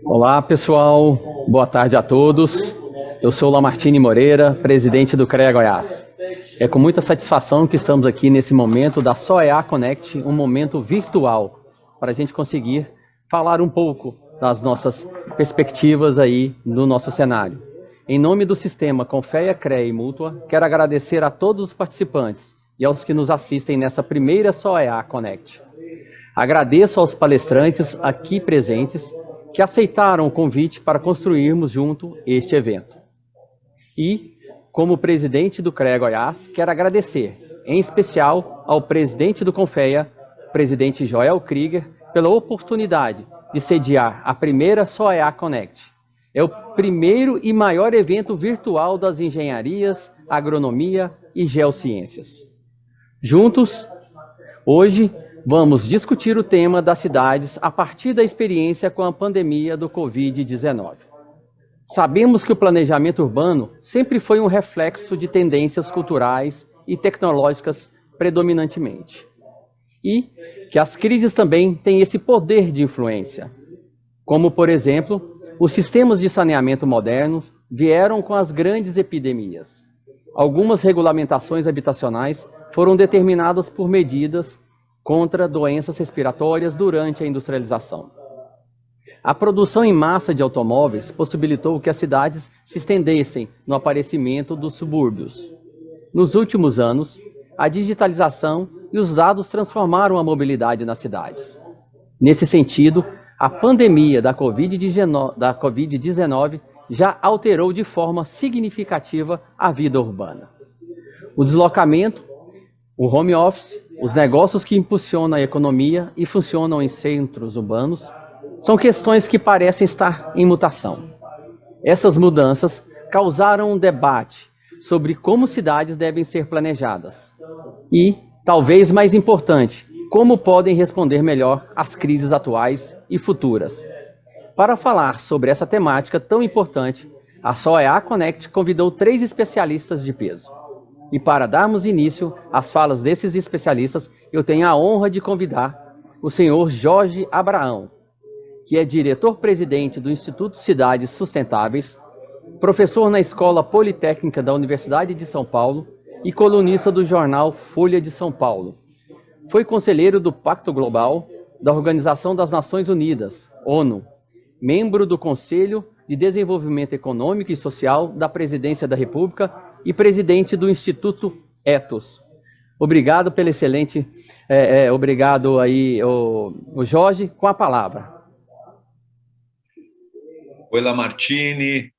Olá, pessoal. Boa tarde a todos. Eu sou Lamartine Moreira, presidente do CREA Goiás. É com muita satisfação que estamos aqui nesse momento da SOEA Connect, um momento virtual, para a gente conseguir falar um pouco das nossas perspectivas aí no nosso cenário. Em nome do sistema Confea, CREA e Mútua, quero agradecer a todos os participantes e aos que nos assistem nessa primeira SOEA Connect. Agradeço aos palestrantes aqui presentes que aceitaram o convite para construirmos junto este evento. E, como presidente do CREA Goiás, quero agradecer, em especial, ao presidente do Confea, presidente Joel Krieger, pela oportunidade de sediar a primeira SOEA Connect. É o primeiro e maior evento virtual das engenharias, agronomia e geociências. Juntos, hoje, vamos discutir o tema das cidades a partir da experiência com a pandemia do Covid-19. Sabemos que o planejamento urbano sempre foi um reflexo de tendências culturais e tecnológicas predominantemente. E que as crises também têm esse poder de influência. Como, por exemplo, os sistemas de saneamento modernos vieram com as grandes epidemias. Algumas regulamentações habitacionais foram determinadas por medidas contra doenças respiratórias durante a industrialização. A produção em massa de automóveis possibilitou que as cidades se estendessem no aparecimento dos subúrbios. Nos últimos anos, a digitalização e os dados transformaram a mobilidade nas cidades. Nesse sentido, a pandemia da Covid-19 já alterou de forma significativa a vida urbana. O deslocamento, o home office, os negócios que impulsionam a economia e funcionam em centros urbanos são questões que parecem estar em mutação. Essas mudanças causaram um debate sobre como cidades devem ser planejadas e, talvez mais importante, como podem responder melhor às crises atuais e futuras. Para falar sobre essa temática tão importante, a SOEA Connect convidou 3 especialistas de peso. E para darmos início às falas desses especialistas, eu tenho a honra de convidar o senhor Jorge Abraão, que é diretor-presidente do Instituto Cidades Sustentáveis, professor na Escola Politécnica da Universidade de São Paulo e colunista do jornal Folha de São Paulo. Foi conselheiro do Pacto Global da Organização das Nações Unidas, ONU, membro do Conselho de Desenvolvimento Econômico e Social da Presidência da República e presidente do Instituto Ethos. Obrigado pelo excelente, obrigado aí, o Jorge, com a palavra. Oi, Lamartine,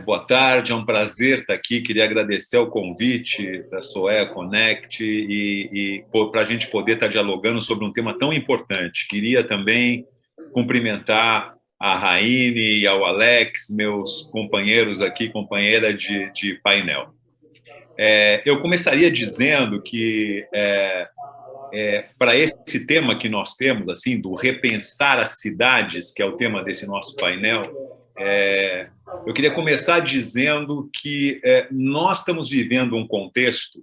boa tarde, é um prazer estar aqui, queria agradecer o convite da SOEA Connect e para a gente poder estar dialogando sobre um tema tão importante. Queria também cumprimentar a Raine e ao Alex, meus companheiros aqui, companheira de painel. Eu começaria dizendo que, para esse tema que nós temos, assim, do repensar as cidades, que é o tema desse nosso painel, eu queria começar dizendo que nós estamos vivendo um contexto.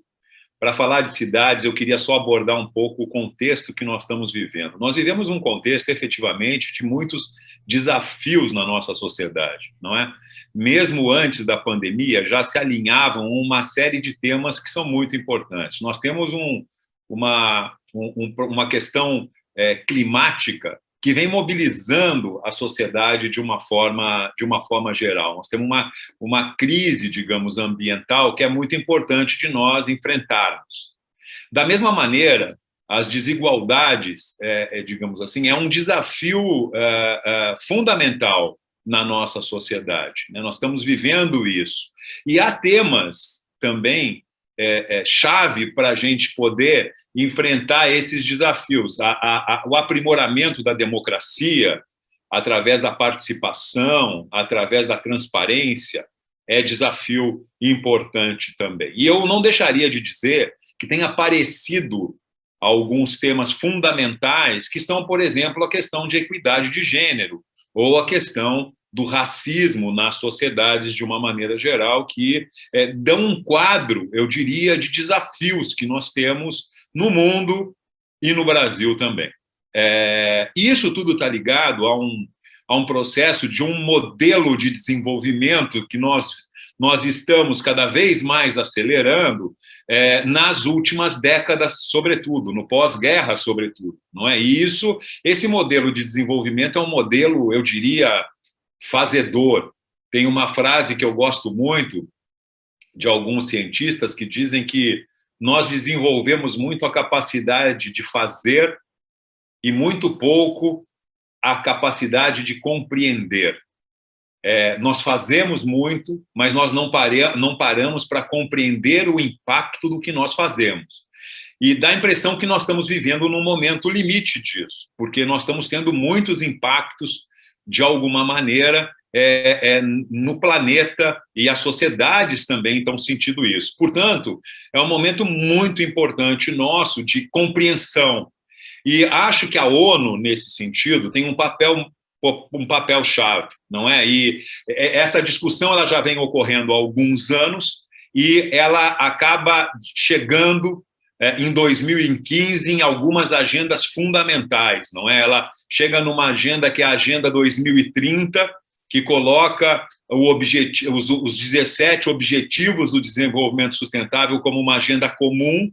Para falar de cidades, eu queria só abordar um pouco o contexto que nós estamos vivendo. Nós vivemos um contexto, efetivamente, de muitos desafios na nossa sociedade, não é? Mesmo antes da pandemia, já se alinhavam uma série de temas que são muito importantes. Nós temos uma questão climática que vem mobilizando a sociedade de uma forma geral. Nós temos uma crise, digamos, ambiental que é muito importante de nós enfrentarmos. Da mesma maneira, as desigualdades, digamos assim, é um desafio fundamental na nossa sociedade, né? Nós estamos vivendo isso. E há temas também chave para a gente poder enfrentar esses desafios. O aprimoramento da democracia, através da participação, através da transparência, é desafio importante também. E eu não deixaria de dizer que tem aparecido alguns temas fundamentais, que são, por exemplo, a questão de equidade de gênero, ou a questão do racismo nas sociedades de uma maneira geral, que dão um quadro, eu diria, de desafios que nós temos no mundo e no Brasil também. Isso tudo está ligado a um processo de um modelo de desenvolvimento que nós estamos cada vez mais acelerando nas últimas décadas, sobretudo, no pós-guerra, sobretudo, não é? E esse modelo de desenvolvimento é um modelo, eu diria, fazedor. Tem uma frase que eu gosto muito de alguns cientistas que dizem que nós desenvolvemos muito a capacidade de fazer e muito pouco a capacidade de compreender. Nós fazemos muito, mas nós não paramos para compreender o impacto do que nós fazemos. E dá a impressão que nós estamos vivendo num momento limite disso, porque nós estamos tendo muitos impactos, de alguma maneira, no planeta, e as sociedades também estão sentindo isso. Portanto, é um momento muito importante nosso de compreensão. E acho que a ONU, nesse sentido, tem um papel-chave, não é? E essa discussão ela já vem ocorrendo há alguns anos e ela acaba chegando em 2015 em algumas agendas fundamentais, não é? Ela chega numa agenda que é a Agenda 2030, que coloca os 17 Objetivos do Desenvolvimento Sustentável como uma agenda comum,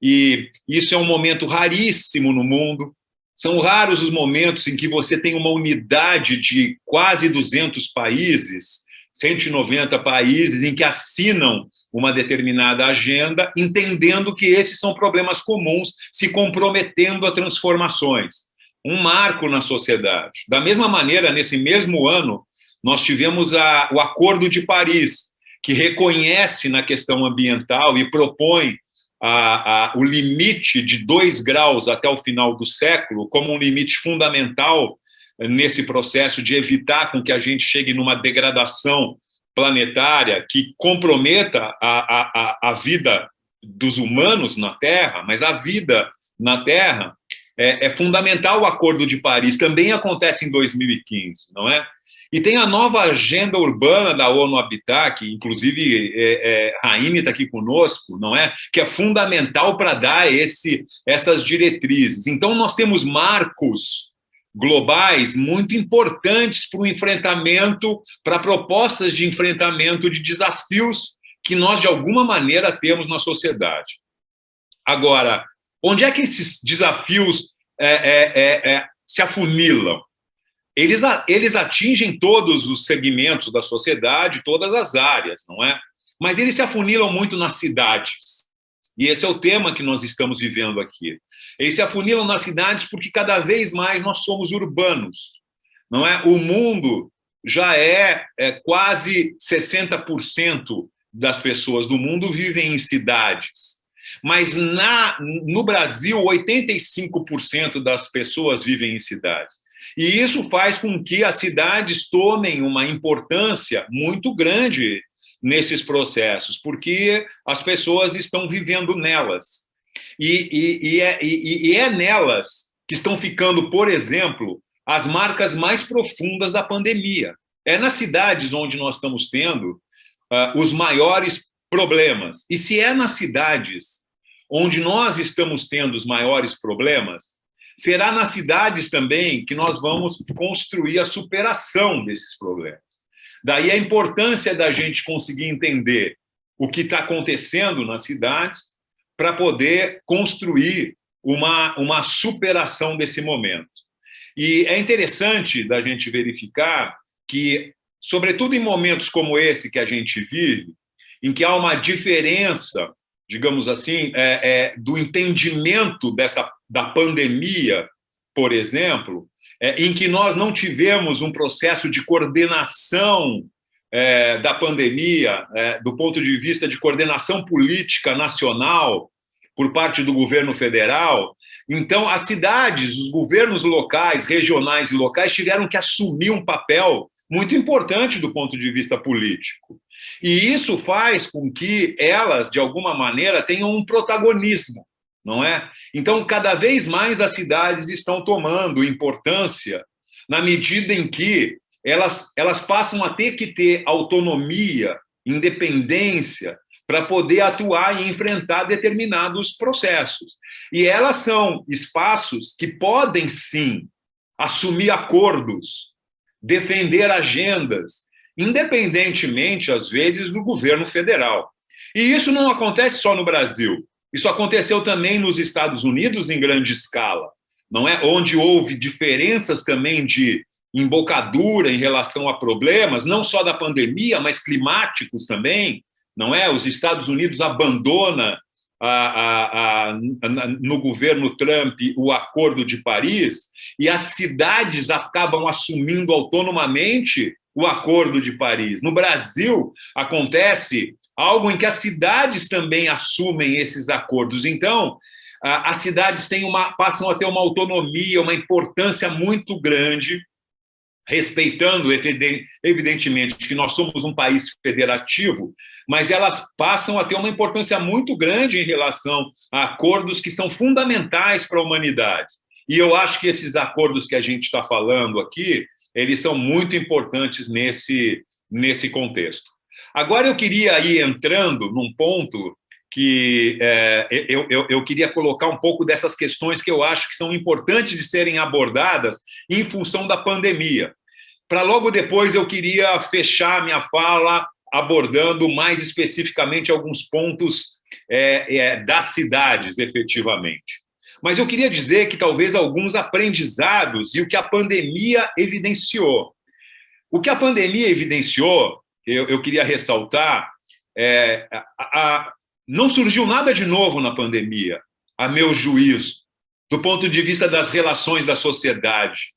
e isso é um momento raríssimo no mundo. São raros os momentos em que você tem uma unidade de quase 200 países, 190 países, em que assinam uma determinada agenda, entendendo que esses são problemas comuns, se comprometendo a transformações. Um marco na sociedade. Da mesma maneira, nesse mesmo ano, nós tivemos o Acordo de Paris, que reconhece na questão ambiental e propõe o limite de 2 graus até o final do século como um limite fundamental nesse processo de evitar com que a gente chegue numa degradação planetária que comprometa a vida dos humanos na Terra, mas a vida na Terra é fundamental. O Acordo de Paris também acontece em 2015, não é? E tem a nova agenda urbana da ONU Habitat, que inclusive Raine está aqui conosco, não é? Que é fundamental para dar essas diretrizes. Então, nós temos marcos globais muito importantes para o enfrentamento, para propostas de enfrentamento de desafios que nós, de alguma maneira, temos na sociedade. Agora, onde é que esses desafios se afunilam? Eles atingem todos os segmentos da sociedade, todas as áreas, não é? Mas eles se afunilam muito nas cidades. E esse é o tema que nós estamos vivendo aqui. Eles se afunilam nas cidades porque cada vez mais nós somos urbanos, não é? O mundo já quase 60% das pessoas do mundo vivem em cidades. Mas no Brasil, 85% das pessoas vivem em cidades. E isso faz com que as cidades tomem uma importância muito grande nesses processos, porque as pessoas estão vivendo nelas. E é nelas que estão ficando, por exemplo, as marcas mais profundas da pandemia. É nas cidades onde nós estamos tendo os maiores problemas. E se é nas cidades onde nós estamos tendo os maiores problemas, será nas cidades também que nós vamos construir a superação desses problemas. Daí a importância da gente conseguir entender o que está acontecendo nas cidades para poder construir uma superação desse momento. E é interessante da gente verificar que, sobretudo em momentos como esse que a gente vive, em que há uma diferença, digamos assim, do entendimento da pandemia, por exemplo, em que nós não tivemos um processo de coordenação da pandemia, do ponto de vista de coordenação política nacional por parte do governo federal. Então, as cidades, os governos locais, regionais e locais tiveram que assumir um papel muito importante do ponto de vista político. E isso faz com que elas, de alguma maneira, tenham um protagonismo, não é? Então, cada vez mais as cidades estão tomando importância na medida em que elas passam a ter que ter autonomia, independência, para poder atuar e enfrentar determinados processos. E elas são espaços que podem, sim, assumir acordos defender agendas, independentemente, às vezes, do governo federal. E isso não acontece só no Brasil. Isso aconteceu também nos Estados Unidos em grande escala, não é? Onde houve diferenças também de embocadura em relação a problemas, não só da pandemia, mas climáticos também, não é? Os Estados Unidos abandona no governo Trump o Acordo de Paris e as cidades acabam assumindo autonomamente o Acordo de Paris. No Brasil, acontece algo em que as cidades também assumem esses acordos. Então, as cidades passam a ter uma autonomia, uma importância muito grande, respeitando, evidentemente, que nós somos um país federativo, mas elas passam a ter uma importância muito grande em relação a acordos que são fundamentais para a humanidade. E eu acho que esses acordos que a gente está falando aqui, eles são muito importantes nesse contexto. Agora eu queria ir entrando num ponto que eu queria colocar um pouco dessas questões que eu acho que são importantes de serem abordadas em função da pandemia. Para logo depois eu queria fechar minha fala abordando mais especificamente alguns pontos das cidades, efetivamente. Mas eu queria dizer que talvez alguns aprendizados e o que a pandemia evidenciou. O que a pandemia evidenciou, eu queria ressaltar, não surgiu nada de novo na pandemia, a meu juízo, do ponto de vista das relações da sociedade.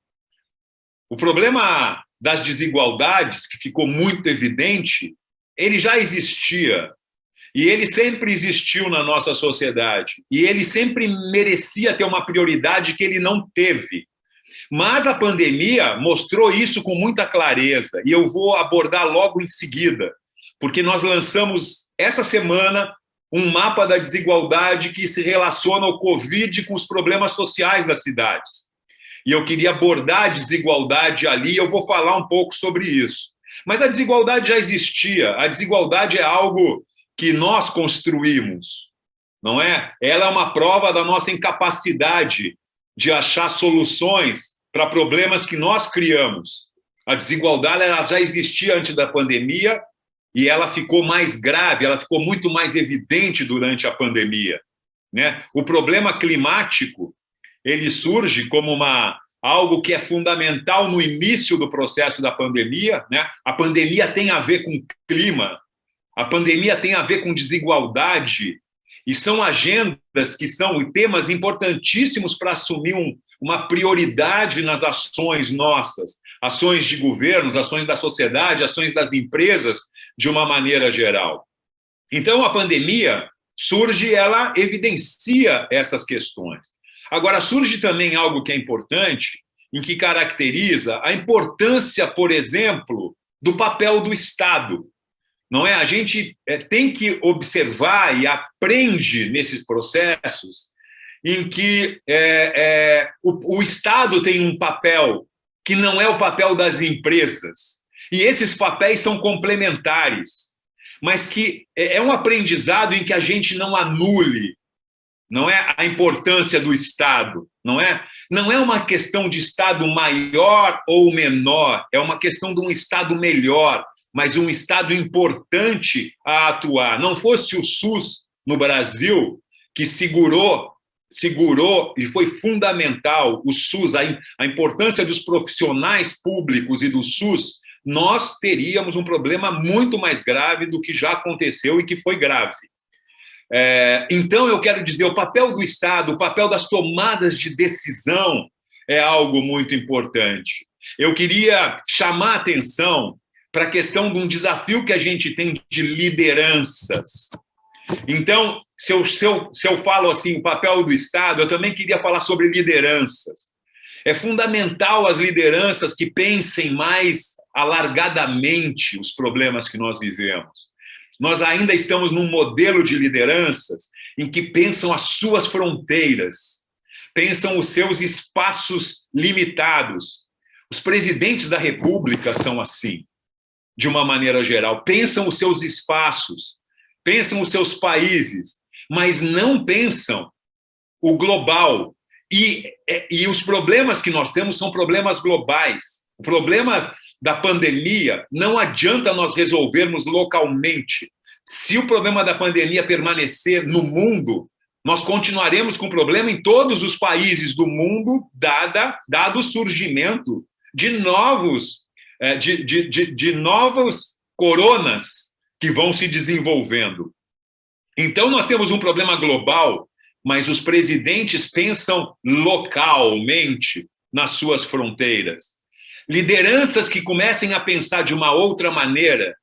O problema das desigualdades, que ficou muito evidente, ele já existia, e ele sempre existiu na nossa sociedade, e ele sempre merecia ter uma prioridade que ele não teve. Mas a pandemia mostrou isso com muita clareza, e eu vou abordar logo em seguida, porque nós lançamos essa semana um mapa da desigualdade que se relaciona ao Covid com os problemas sociais das cidades. E eu queria abordar a desigualdade ali, e eu vou falar um pouco sobre isso. Mas a desigualdade já existia, a desigualdade é algo que nós construímos, não é? Ela é uma prova da nossa incapacidade de achar soluções para problemas que nós criamos. A desigualdade ela já existia antes da pandemia e ela ficou mais grave, ela ficou muito mais evidente durante a pandemia, né? O problema climático, ele surge como algo que é fundamental no início do processo da pandemia, né? A pandemia tem a ver com clima, a pandemia tem a ver com desigualdade, e são agendas que são temas importantíssimos para assumir uma prioridade nas ações nossas, ações de governos, ações da sociedade, ações das empresas, de uma maneira geral. Então, a pandemia surge, ela evidencia essas questões. Agora, surge também algo que é importante, em que caracteriza a importância, por exemplo, do papel do Estado. Não é? A gente tem que observar e aprende nesses processos em que o Estado tem um papel que não é o papel das empresas. E esses papéis são complementares, mas que é um aprendizado em que a gente não anule, não é, a importância do Estado, não é? Não é uma questão de Estado maior ou menor, é uma questão de um Estado melhor, mas um Estado importante a atuar. Não fosse o SUS no Brasil, que segurou e foi fundamental, o SUS, a importância dos profissionais públicos e do SUS, nós teríamos um problema muito mais grave do que já aconteceu e que foi grave. Então, eu quero dizer, o papel do Estado, o papel das tomadas de decisão é algo muito importante. Eu queria chamar a atenção para a questão de um desafio que a gente tem de lideranças. Então, se eu falo assim, o papel do Estado, eu também queria falar sobre lideranças. É fundamental as lideranças que pensem mais alargadamente os problemas que nós vivemos. Nós ainda estamos num modelo de lideranças em que pensam as suas fronteiras, pensam os seus espaços limitados. Os presidentes da República são assim, de uma maneira geral. Pensam os seus espaços, pensam os seus países, mas não pensam o global. E os problemas que nós temos são problemas globais. O problema da pandemia não adianta nós resolvermos localmente. Se o problema da pandemia permanecer no mundo, nós continuaremos com problema em todos os países do mundo, dado o surgimento de novos coronas que vão se desenvolvendo. Então, nós temos um problema global, mas os presidentes pensam localmente nas suas fronteiras. Lideranças que comecem a pensar de uma outra maneira,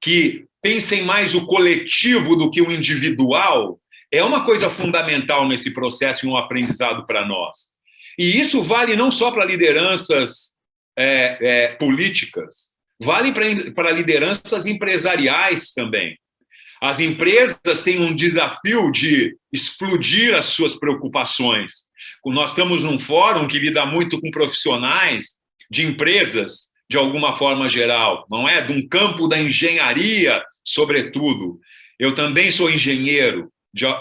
que pensem mais o coletivo do que o individual, é uma coisa fundamental nesse processo e um aprendizado para nós. E isso vale não só para lideranças políticas, vale para lideranças empresariais também. As empresas têm um desafio de explodir as suas preocupações. Nós estamos num fórum que lida muito com profissionais de empresas, de alguma forma geral, não é? De um campo da engenharia, sobretudo. Eu também sou engenheiro,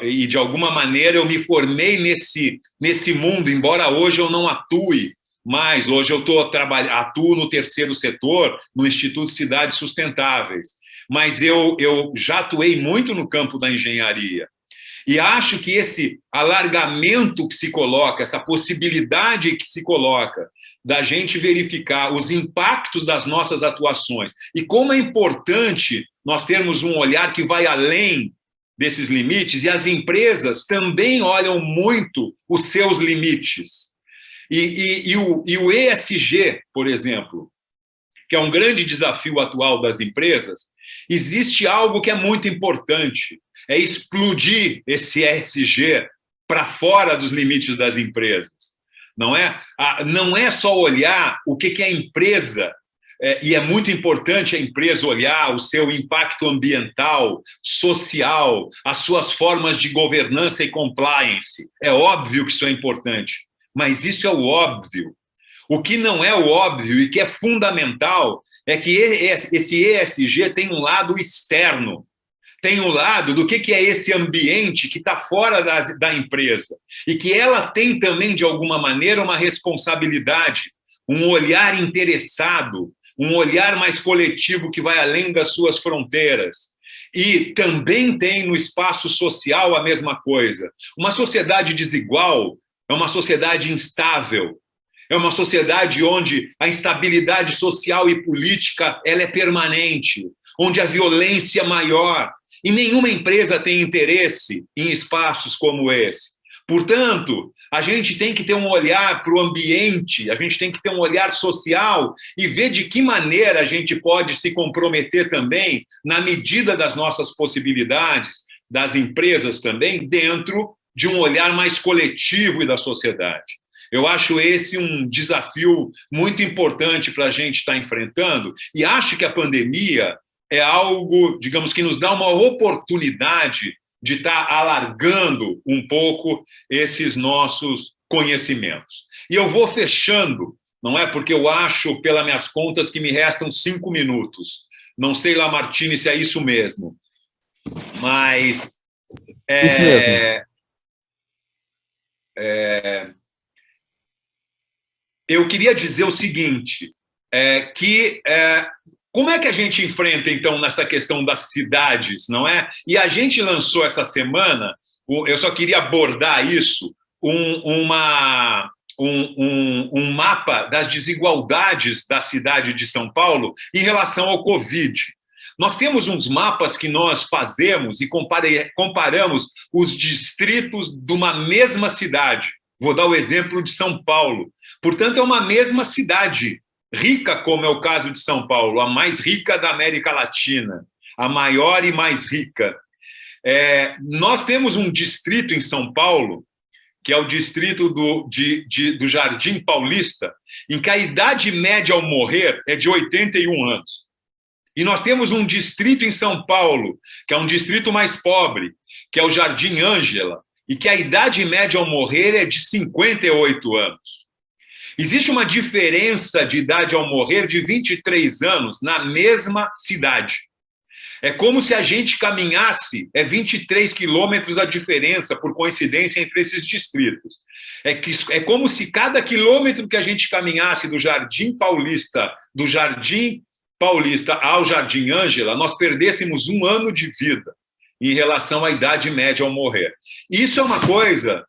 e de alguma maneira eu me formei nesse mundo, embora hoje eu não atue mais. Hoje eu atuo no terceiro setor, no Instituto Cidades Sustentáveis. Mas eu já atuei muito no campo da engenharia. E acho que esse alargamento que se coloca, essa possibilidade que se coloca da gente verificar os impactos das nossas atuações e como é importante nós termos um olhar que vai além desses limites, e as empresas também olham muito os seus limites. E o ESG, por exemplo, que é um grande desafio atual das empresas, existe algo que é muito importante, é explodir esse ESG para fora dos limites das empresas. Não é só olhar o que é a empresa, e é muito importante a empresa olhar o seu impacto ambiental, social, as suas formas de governança e compliance. É óbvio que isso é importante, mas isso é o óbvio. O que não é o óbvio e que é fundamental é que esse ESG tem um lado externo, tem um lado do que é esse ambiente que está fora da empresa e que ela tem também, de alguma maneira, uma responsabilidade, um olhar interessado, um olhar mais coletivo que vai além das suas fronteiras. E também tem no espaço social a mesma coisa. Uma sociedade desigual é uma sociedade instável, é uma sociedade onde a instabilidade social e política ela é permanente, onde a violência é maior. E nenhuma empresa tem interesse em espaços como esse. Portanto, a gente tem que ter um olhar para o ambiente, a gente tem que ter um olhar social e ver de que maneira a gente pode se comprometer também, na medida das nossas possibilidades, das empresas também, dentro de um olhar mais coletivo e da sociedade. Eu acho esse um desafio muito importante para a gente estar enfrentando, e acho que a pandemia é algo, digamos, que nos dá uma oportunidade de estar alargando um pouco esses nossos conhecimentos. E eu vou fechando, não é? Porque eu acho, pelas minhas contas, que me restam 5 minutos. Não sei, Lamartine, se é isso mesmo. Mas... Isso mesmo. Eu queria dizer o seguinte, como é que a gente enfrenta, então, nessa questão das cidades, não é? E a gente lançou essa semana, eu só queria abordar isso, um mapa das desigualdades da cidade de São Paulo em relação ao Covid. Nós temos uns mapas que nós fazemos e comparamos os distritos de uma mesma cidade. Vou dar o exemplo de São Paulo. Portanto, é uma mesma cidade, rica como é o caso de São Paulo, a mais rica da América Latina, a maior e mais rica. Nós temos um distrito em São Paulo, que é o distrito do Jardim Paulista, em que a idade média ao morrer é de 81 anos. E nós temos um distrito em São Paulo, que é um distrito mais pobre, que é o Jardim Ângela, e que a idade média ao morrer é de 58 anos. Existe uma diferença de idade ao morrer de 23 anos na mesma cidade. É como se a gente caminhasse, 23 quilômetros a diferença, por coincidência, entre esses distritos. É como se cada quilômetro que a gente caminhasse do Jardim Paulista ao Jardim Ângela, nós perdêssemos 1 ano de vida em relação à idade média ao morrer. Isso é uma coisa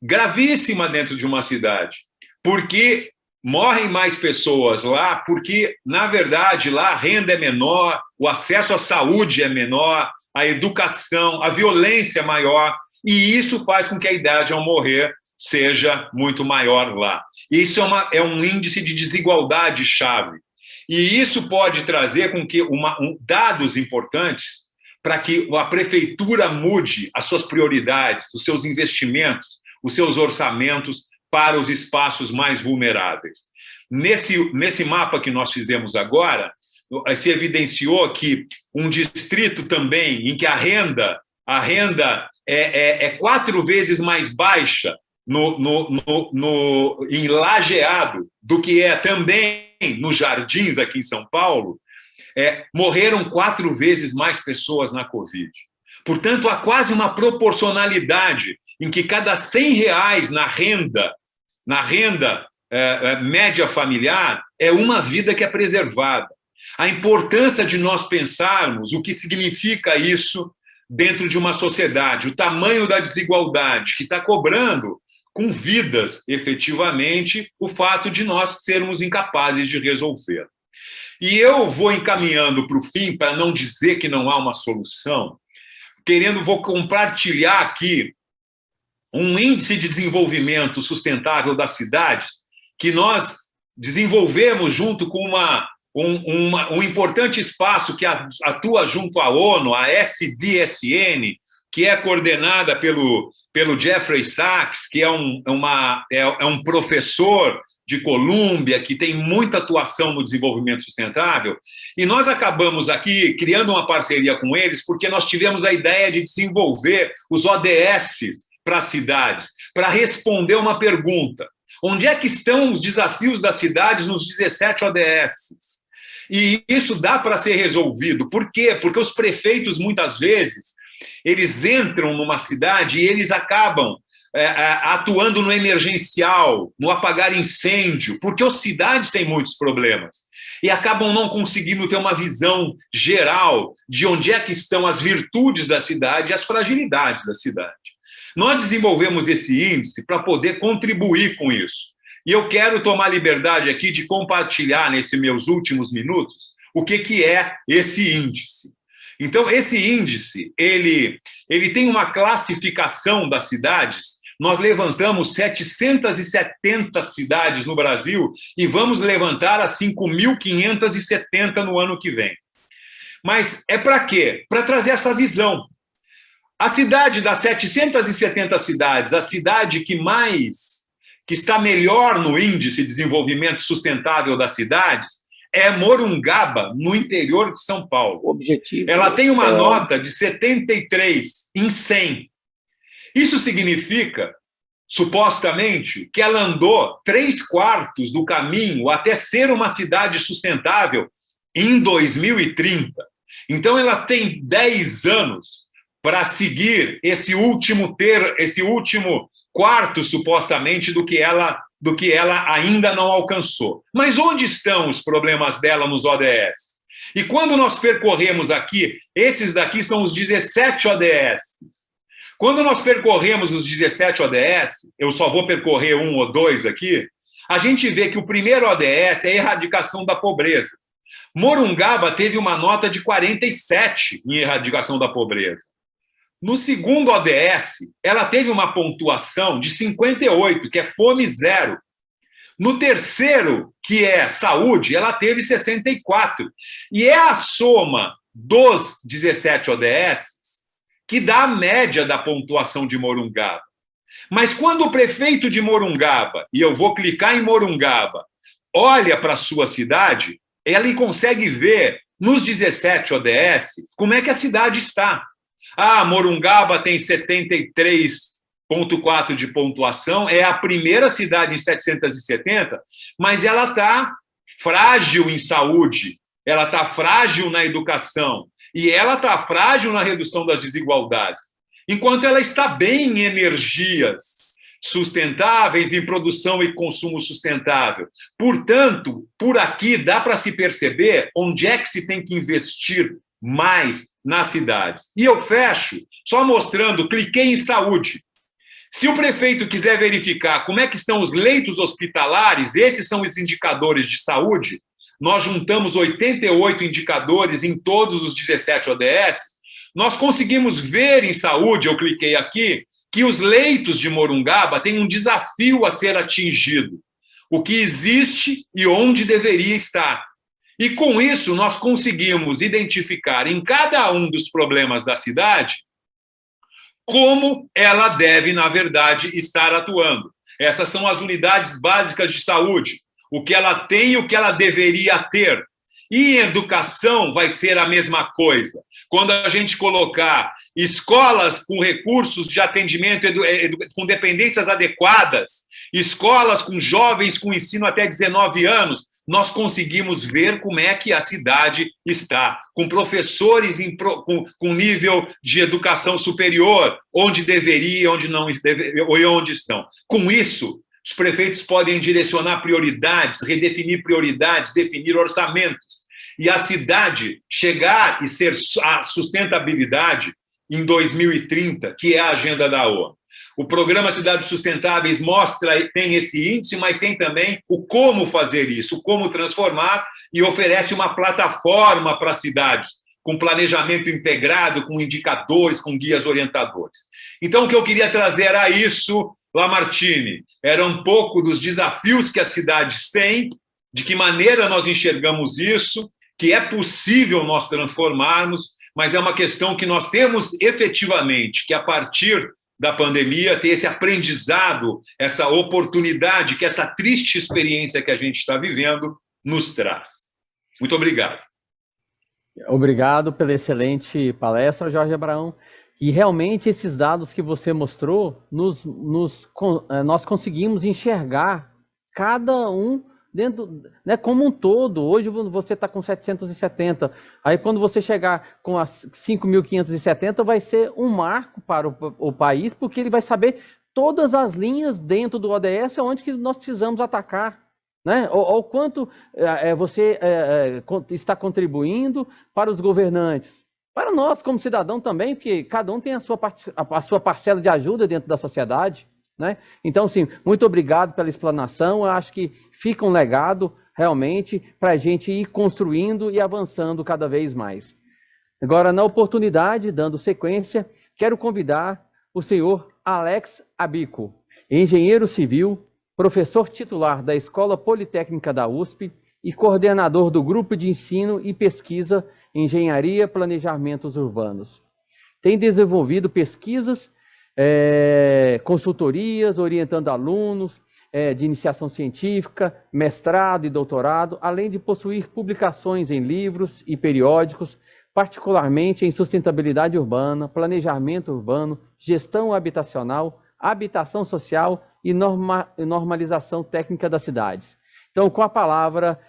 gravíssima dentro de uma cidade, porque morrem mais pessoas lá, porque, na verdade, lá a renda é menor, o acesso à saúde é menor, a educação, a violência é maior, e isso faz com que a idade ao morrer seja muito maior lá. Isso é um índice de desigualdade chave. E isso pode trazer com que dados importantes para que a prefeitura mude as suas prioridades, os seus investimentos, os seus orçamentos para os espaços mais vulneráveis. Nesse mapa que nós fizemos agora, se evidenciou que um distrito também em que a renda é 4 vezes mais baixa em Lajeado do que é também nos Jardins, aqui em São Paulo, morreram 4 vezes mais pessoas na Covid. Portanto, há quase uma proporcionalidade em que cada R$100 na renda média familiar é uma vida que é preservada. A importância de nós pensarmos o que significa isso dentro de uma sociedade, o tamanho da desigualdade que está cobrando com vidas, efetivamente, o fato de nós sermos incapazes de resolver. E eu vou encaminhando para o fim, para não dizer que não há uma solução, vou compartilhar aqui um índice de desenvolvimento sustentável das cidades que nós desenvolvemos junto com um importante espaço que atua junto à ONU, a SDSN, que é coordenada pelo Jeffrey Sachs, que é um professor de Colômbia, que tem muita atuação no desenvolvimento sustentável, e nós acabamos aqui criando uma parceria com eles, porque nós tivemos a ideia de desenvolver os ODS para as cidades, para responder uma pergunta: onde é que estão os desafios das cidades nos 17 ODS? E isso dá para ser resolvido. Por quê? Porque os prefeitos, muitas vezes, eles entram numa cidade e eles acabam atuando no emergencial, no apagar incêndio, porque as cidades têm muitos problemas e acabam não conseguindo ter uma visão geral de onde é que estão as virtudes da cidade e as fragilidades da cidade. Nós desenvolvemos esse índice para poder contribuir com isso. E eu quero tomar liberdade aqui de compartilhar, nesses meus últimos minutos, o que é esse índice. Então, esse índice, ele tem uma classificação das cidades. Nós levantamos 770 cidades no Brasil e vamos levantar as 5.570 no ano que vem. Mas é para quê? Para trazer essa visão. A cidade das 770 cidades, a cidade que está melhor no índice de desenvolvimento sustentável das cidades, é Morungaba, no interior de São Paulo. O objetivo ela tem uma nota de 73 em 100. Isso significa, supostamente, que ela andou 3/4 do caminho até ser uma cidade sustentável em 2030. Então, ela tem 10 anos para seguir esse último quarto, supostamente, do que ela ainda não alcançou. Mas onde estão os problemas dela nos ODS? E quando nós percorremos aqui, esses daqui são os 17 ODS. Quando nós percorremos os 17 ODS, eu só vou percorrer 1 ou 2 aqui, a gente vê que o primeiro ODS é a erradicação da pobreza. Morungaba teve uma nota de 47 em erradicação da pobreza. No segundo ODS, ela teve uma pontuação de 58, que é fome zero. No terceiro, que é saúde, ela teve 64. E é a soma dos 17 ODS que dá a média da pontuação de Morungaba. Mas quando o prefeito de Morungaba, e eu vou clicar em Morungaba, olha para a sua cidade, ele consegue ver nos 17 ODS como é que a cidade está. Morungaba tem 73,4 de pontuação, é a primeira cidade em 770, mas ela está frágil em saúde, ela está frágil na educação, E ela está frágil na redução das desigualdades, enquanto ela está bem em energias sustentáveis, em produção e consumo sustentável. Portanto, por aqui dá para se perceber onde é que se tem que investir mais nas cidades. E eu fecho só mostrando, cliquei em saúde. Se o prefeito quiser verificar como é que estão os leitos hospitalares, esses são os indicadores de saúde, nós juntamos 88 indicadores em todos os 17 ODS, nós conseguimos ver em saúde, eu cliquei aqui, que os leitos de Morungaba têm um desafio a ser atingido, o que existe e onde deveria estar. E com isso nós conseguimos identificar em cada um dos problemas da cidade como ela deve, na verdade, estar atuando. Essas são as unidades básicas de saúde, o que ela tem e o que ela deveria ter. E em educação vai ser a mesma coisa. Quando a gente colocar escolas com recursos de atendimento, com dependências adequadas, escolas com jovens com ensino até 19 anos, nós conseguimos ver como é que a cidade está, com professores com nível de educação superior, onde deveria, onde não deveria, ou onde estão. Com isso, os prefeitos podem direcionar prioridades, redefinir prioridades, definir orçamentos, e a cidade chegar e ser a sustentabilidade em 2030, que é a agenda da ONU. O programa Cidades Sustentáveis tem esse índice, mas tem também o como fazer isso, o como transformar, e oferece uma plataforma para as cidades, com planejamento integrado, com indicadores, com guias orientadores. Então, o que eu queria trazer era isso, Lamartine, era um pouco dos desafios que as cidades têm, de que maneira nós enxergamos isso, que é possível nós transformarmos, mas é uma questão que nós temos efetivamente que, a partir da pandemia, ter esse aprendizado, essa oportunidade que essa triste experiência que a gente está vivendo nos traz. Muito obrigado. Obrigado pela excelente palestra, Jorge Abraão. E realmente esses dados que você mostrou, nós conseguimos enxergar cada um dentro, né, como um todo. Hoje você está com 770, aí quando você chegar com as 5.570 vai ser um marco para o país, porque ele vai saber todas as linhas dentro do ODS onde que nós precisamos atacar, né? Ou quanto você está contribuindo para os governantes, para nós como cidadão também, porque cada um tem a sua parcela de ajuda dentro da sociedade, né? Então, sim, muito obrigado pela explanação. Eu acho que fica um legado, realmente, para a gente ir construindo e avançando cada vez mais. Agora, na oportunidade, dando sequência, quero convidar o senhor Alex Abico, engenheiro civil, professor titular da Escola Politécnica da USP e coordenador do Grupo de Ensino e Pesquisa Engenharia e Planejamentos Urbanos. Tem desenvolvido pesquisas, consultorias, orientando alunos de iniciação científica, mestrado e doutorado, além de possuir publicações em livros e periódicos, particularmente em sustentabilidade urbana, planejamento urbano, gestão habitacional, habitação social e normalização técnica das cidades. Então, com a palavra,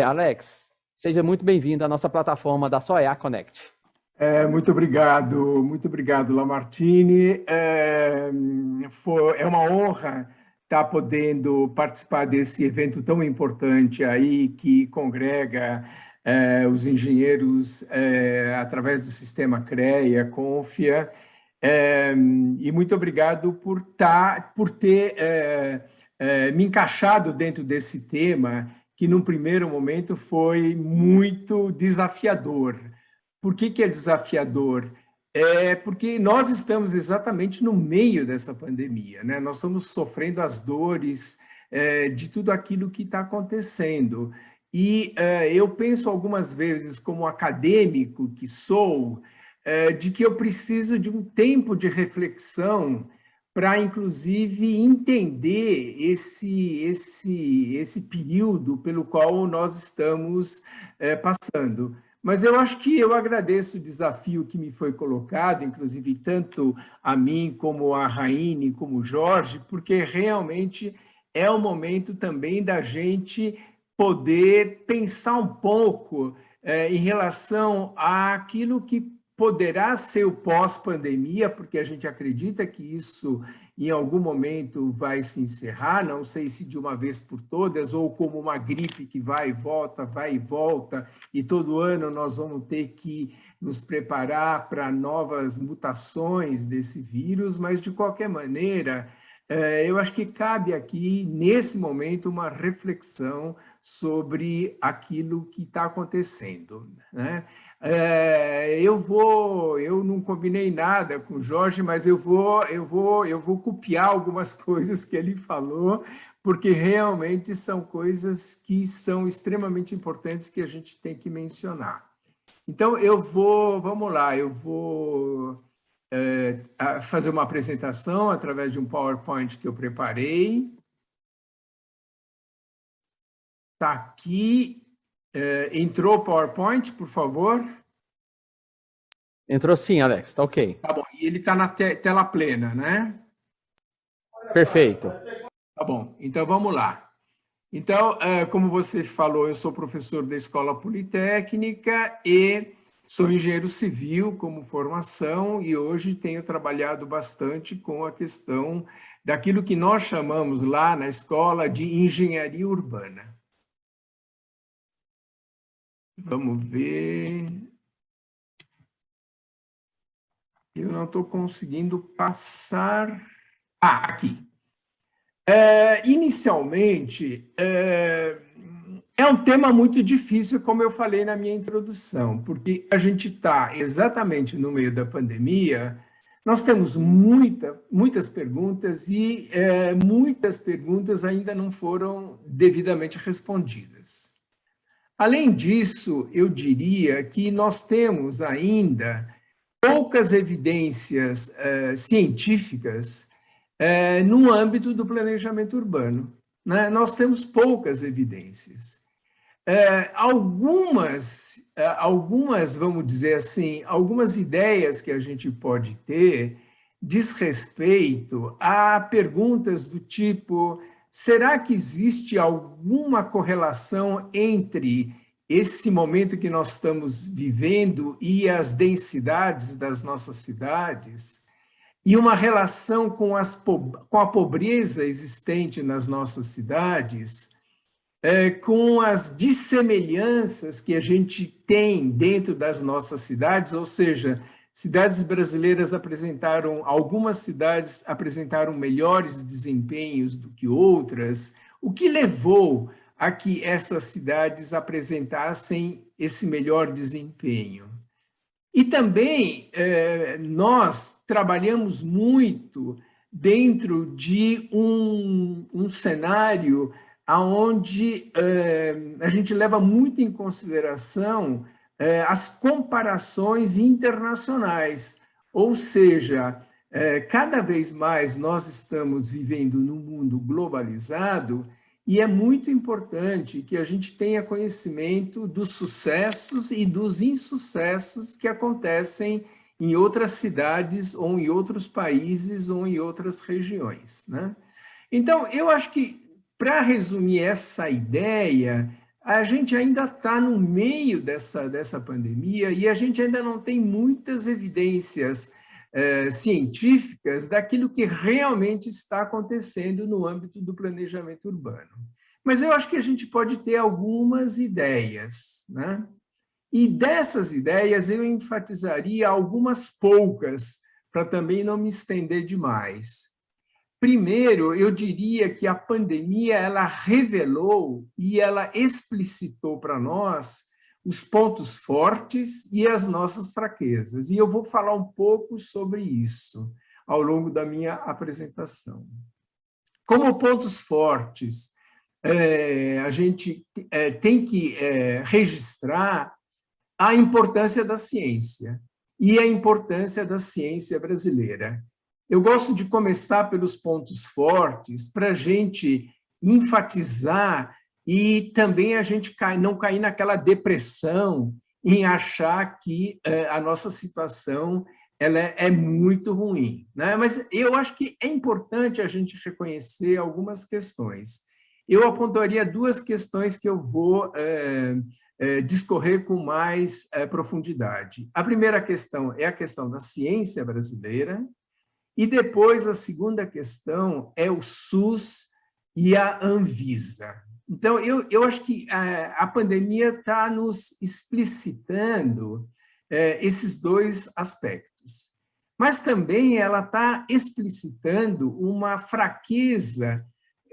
Alex, seja muito bem-vindo à nossa plataforma da SOEA Connect. Muito obrigado, Lamartine. É uma honra estar podendo participar desse evento tão importante aí, que congrega os engenheiros através do sistema CREA, CONFIA, e muito obrigado por ter me encaixado dentro desse tema, que num primeiro momento foi muito desafiador. Por que é desafiador? Porque nós estamos exatamente no meio dessa pandemia, né? Nós estamos sofrendo as dores de tudo aquilo que está acontecendo. E eu penso algumas vezes, como acadêmico que sou, de que eu preciso de um tempo de reflexão para, inclusive, entender esse período pelo qual nós estamos passando. Mas eu acho que eu agradeço o desafio que me foi colocado, inclusive tanto a mim, como a Raine, como o Jorge, porque realmente é o momento também da gente poder pensar um pouco em relação àquilo que poderá ser o pós-pandemia, porque a gente acredita que isso, em algum momento, vai se encerrar, não sei se de uma vez por todas, ou como uma gripe que vai e volta, e todo ano nós vamos ter que nos preparar para novas mutações desse vírus, mas, de qualquer maneira, eu acho que cabe aqui, nesse momento, uma reflexão sobre aquilo que está acontecendo, né? Eu não combinei nada com o Jorge, mas eu vou copiar algumas coisas que ele falou, porque realmente são coisas que são extremamente importantes que a gente tem que mencionar. Então, vamos lá, eu vou fazer uma apresentação através de um PowerPoint que eu preparei. Está aqui. Entrou o PowerPoint, por favor? Entrou sim, Alex, tá ok. Tá bom, e ele está na tela plena, né? Perfeito. Tá bom, então vamos lá. Então, como você falou, eu sou professor da Escola Politécnica e sou engenheiro civil como formação e hoje tenho trabalhado bastante com a questão daquilo que nós chamamos lá na escola de engenharia urbana. Vamos ver. Eu não estou conseguindo passar. Ah, aqui. Inicialmente, é um tema muito difícil, como eu falei na minha introdução, porque a gente está exatamente no meio da pandemia, nós temos muitas perguntas e muitas perguntas ainda não foram devidamente respondidas. Além disso, eu diria que nós temos ainda poucas evidências científicas no âmbito do planejamento urbano, né? Nós temos poucas evidências. Algumas, vamos dizer assim, algumas ideias que a gente pode ter diz respeito a perguntas do tipo: será que existe alguma correlação entre esse momento que nós estamos vivendo e as densidades das nossas cidades? E uma relação com a pobreza existente nas nossas cidades, com as dissemelhanças que a gente tem dentro das nossas cidades, ou seja, cidades brasileiras algumas cidades apresentaram melhores desempenhos do que outras, o que levou a que essas cidades apresentassem esse melhor desempenho. E também nós trabalhamos muito dentro de um cenário onde a gente leva muito em consideração as comparações internacionais, ou seja, cada vez mais nós estamos vivendo num mundo globalizado e é muito importante que a gente tenha conhecimento dos sucessos e dos insucessos que acontecem em outras cidades ou em outros países ou em outras regiões, né? Então, eu acho que, para resumir essa ideia, a gente ainda está no meio dessa pandemia e a gente ainda não tem muitas evidências científicas daquilo que realmente está acontecendo no âmbito do planejamento urbano. Mas eu acho que a gente pode ter algumas ideias, né? E dessas ideias eu enfatizaria algumas poucas, para também não me estender demais. Primeiro, eu diria que a pandemia ela revelou e ela explicitou para nós os pontos fortes e as nossas fraquezas. E eu vou falar um pouco sobre isso ao longo da minha apresentação. Como pontos fortes, a gente tem que registrar a importância da ciência e a importância da ciência brasileira. Eu gosto de começar pelos pontos fortes para a gente enfatizar e também a gente não cair naquela depressão em achar que a nossa situação ela é muito ruim, né? Mas eu acho que é importante a gente reconhecer algumas questões. Eu apontaria duas questões que eu vou discorrer com mais profundidade. A primeira questão é a questão da ciência brasileira, e depois a segunda questão é o SUS e a Anvisa. Então, eu acho que a pandemia está nos explicitando esses dois aspectos. Mas também ela está explicitando uma fraqueza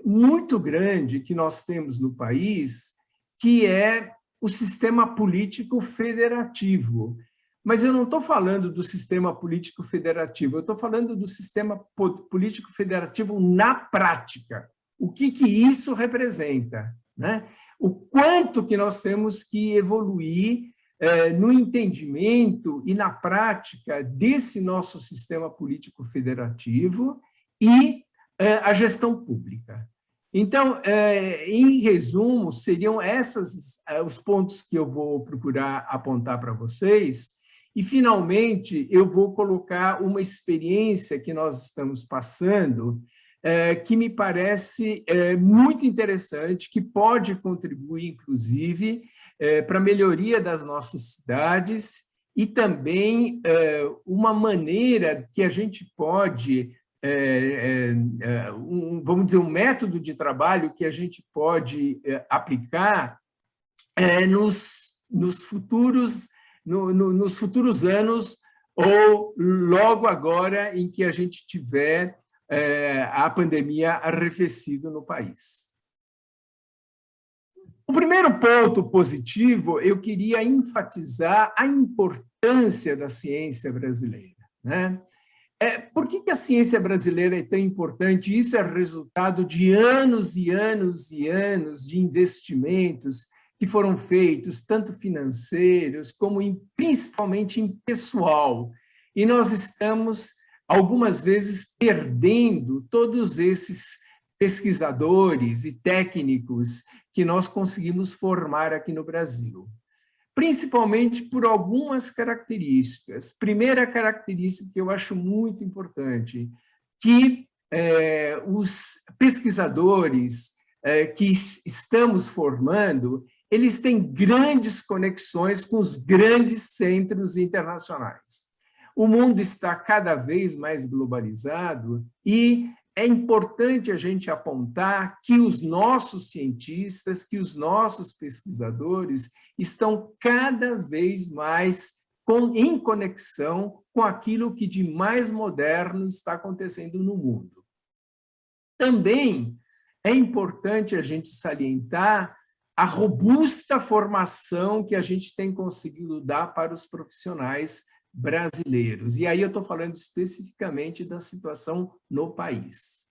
muito grande que nós temos no país, que é o sistema político federativo. Mas eu não estou falando do sistema político federativo, eu estou falando do sistema político federativo na prática. O que isso representa, né? O quanto que nós temos que evoluir no entendimento e na prática desse nosso sistema político federativo e a gestão pública. Então, em resumo, seriam esses os pontos que eu vou procurar apontar para vocês. E, finalmente, eu vou colocar uma experiência que nós estamos passando, que me parece muito interessante, que pode contribuir, inclusive, para a melhoria das nossas cidades e também uma maneira que a gente pode, vamos dizer, um método de trabalho que a gente pode aplicar nos futuros anos ou logo agora em que a gente tiver a pandemia arrefecido no país. O primeiro ponto positivo, eu queria enfatizar a importância da ciência brasileira, né? Por que a ciência brasileira é tão importante? Isso é resultado de anos e anos e anos de investimentos que foram feitos, tanto financeiros como principalmente em pessoal. E nós estamos, algumas vezes, perdendo todos esses pesquisadores e técnicos que nós conseguimos formar aqui no Brasil, principalmente por algumas características. Primeira característica que eu acho muito importante, que os pesquisadores que estamos formando, eles têm grandes conexões com os grandes centros internacionais. O mundo está cada vez mais globalizado e é importante a gente apontar que os nossos cientistas, que os nossos pesquisadores estão cada vez mais em conexão com aquilo que de mais moderno está acontecendo no mundo. Também é importante a gente salientar a robusta formação que a gente tem conseguido dar para os profissionais brasileiros. E aí eu estou falando especificamente da situação no país.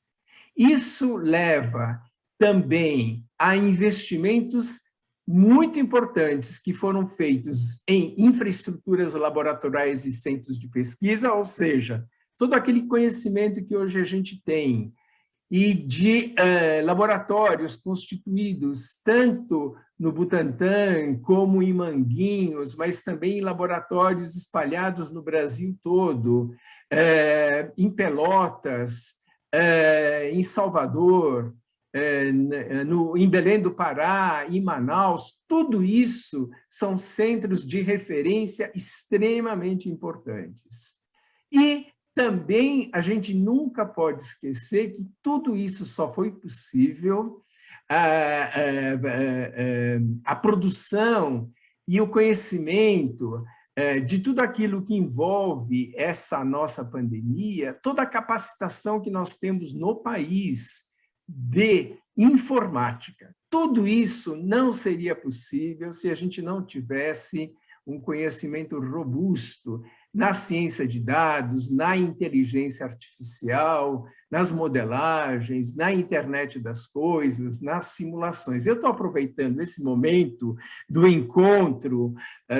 Isso leva também a investimentos muito importantes que foram feitos em infraestruturas laboratoriais e centros de pesquisa, ou seja, todo aquele conhecimento que hoje a gente tem e de laboratórios constituídos tanto no Butantã como em Manguinhos, mas também em laboratórios espalhados no Brasil todo, em Pelotas, em Salvador, em Belém do Pará, em Manaus. Tudo isso são centros de referência extremamente importantes. E também a gente nunca pode esquecer que tudo isso só foi possível, a produção e o conhecimento de tudo aquilo que envolve essa nossa pandemia, toda a capacitação que nós temos no país de informática. Tudo isso não seria possível se a gente não tivesse um conhecimento robusto na ciência de dados, na inteligência artificial, nas modelagens, na internet das coisas, nas simulações. Eu estou aproveitando esse momento do encontro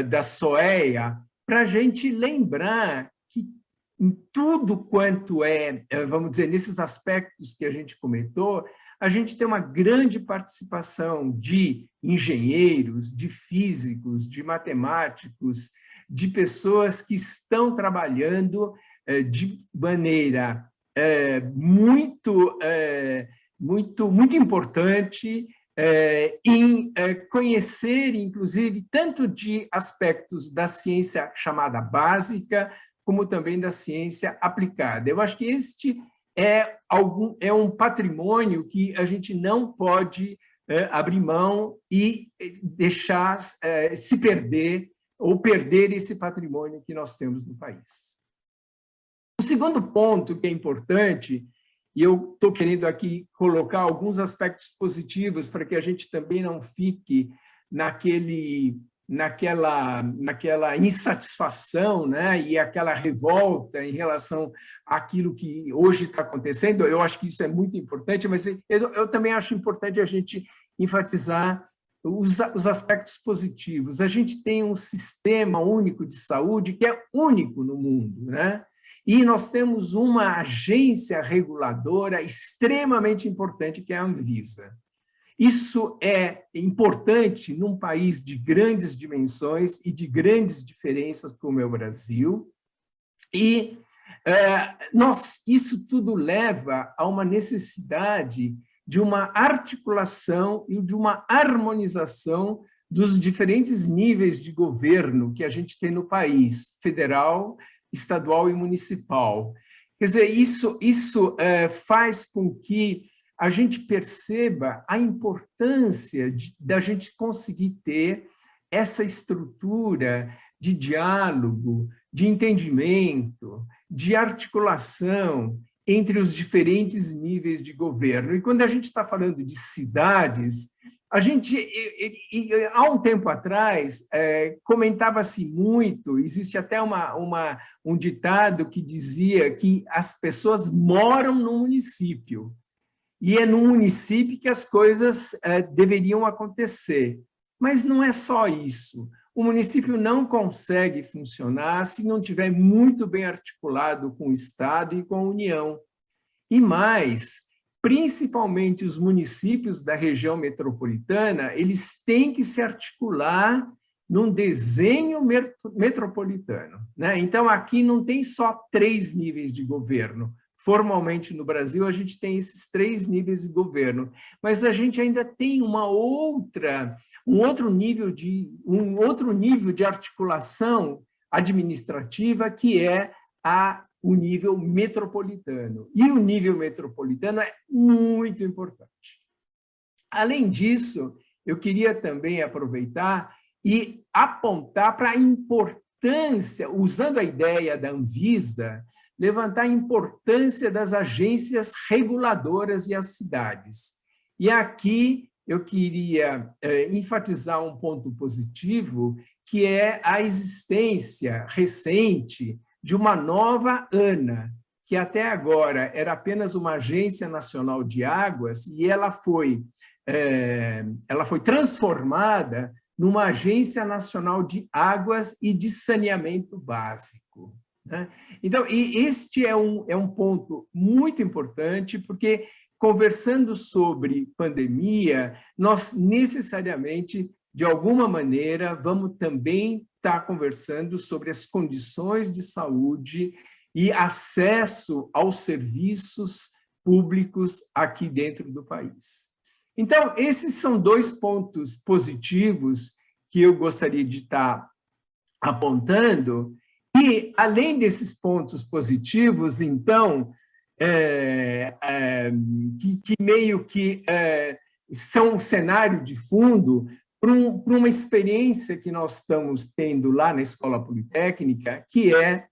da SOEA para a gente lembrar que em tudo quanto vamos dizer, nesses aspectos que a gente comentou, a gente tem uma grande participação de engenheiros, de físicos, de matemáticos, de pessoas que estão trabalhando de maneira muito importante em conhecer, inclusive, tanto de aspectos da ciência chamada básica, como também da ciência aplicada. Eu acho que este é um patrimônio que a gente não pode abrir mão e deixar se perder, ou perder esse patrimônio que nós temos no país. O segundo ponto que é importante, e eu estou querendo aqui colocar alguns aspectos positivos para que a gente também não fique naquela insatisfação, né, e aquela revolta em relação àquilo que hoje está acontecendo. Eu acho que isso é muito importante, mas eu também acho importante a gente enfatizar os aspectos positivos. A gente tem um sistema único de saúde que é único no mundo, né? E nós temos uma agência reguladora extremamente importante, que é a Anvisa. Isso é importante num país de grandes dimensões e de grandes diferenças como é o Brasil. E isso tudo leva a uma necessidade de uma articulação e de uma harmonização dos diferentes níveis de governo que a gente tem no país, federal, estadual e municipal. Quer dizer, isso faz com que a gente perceba a importância da gente conseguir ter essa estrutura de diálogo, de entendimento, de articulação entre os diferentes níveis de governo. E quando a gente está falando de cidades, a gente, há um tempo atrás, comentava-se muito, existe até um ditado que dizia que as pessoas moram no município, e é no município que as coisas deveriam acontecer. Mas não é só isso. O município não consegue funcionar se não tiver muito bem articulado com o Estado e com a União. E mais, principalmente os municípios da região metropolitana, eles têm que se articular num desenho metropolitano, né? Então, aqui não tem só 3 níveis de governo. Formalmente, no Brasil, a gente tem esses 3 níveis de governo, mas a gente ainda tem um outro nível de articulação administrativa, que é o nível metropolitano. E o nível metropolitano é muito importante. Além disso, eu queria também aproveitar e apontar para a importância, usando a ideia da Anvisa, levantar a importância das agências reguladoras e as cidades. E aqui eu queria enfatizar um ponto positivo, que é a existência recente de uma nova ANA, que até agora era apenas uma Agência Nacional de Águas, e ela foi transformada numa Agência Nacional de Águas e de Saneamento Básico, né? Então, e este é um ponto muito importante, porque, conversando sobre pandemia, nós necessariamente, de alguma maneira, vamos também estar conversando sobre as condições de saúde e acesso aos serviços públicos aqui dentro do país. Então, esses são 2 pontos positivos que eu gostaria de estar apontando, e, além desses pontos positivos, então, que meio que são um cenário de fundo para uma experiência que nós estamos tendo lá na Escola Politécnica, que é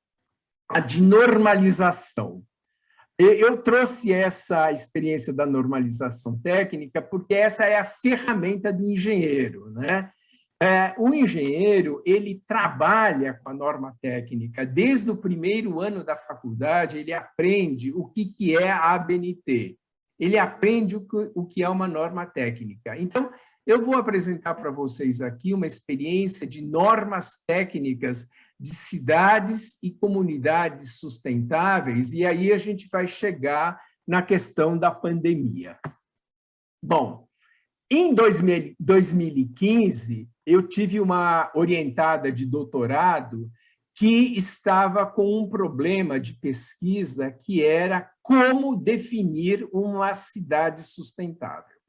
a de normalização. Eu trouxe essa experiência da normalização técnica porque essa é a ferramenta do engenheiro, né? O engenheiro, ele trabalha com a norma técnica. Desde o primeiro ano da faculdade, ele aprende o que é a ABNT. Ele aprende o que é uma norma técnica. Então, eu vou apresentar para vocês aqui uma experiência de normas técnicas de cidades e comunidades sustentáveis, e aí a gente vai chegar na questão da pandemia. Bom, em 2015, eu tive uma orientada de doutorado que estava com um problema de pesquisa que era como definir uma cidade sustentável.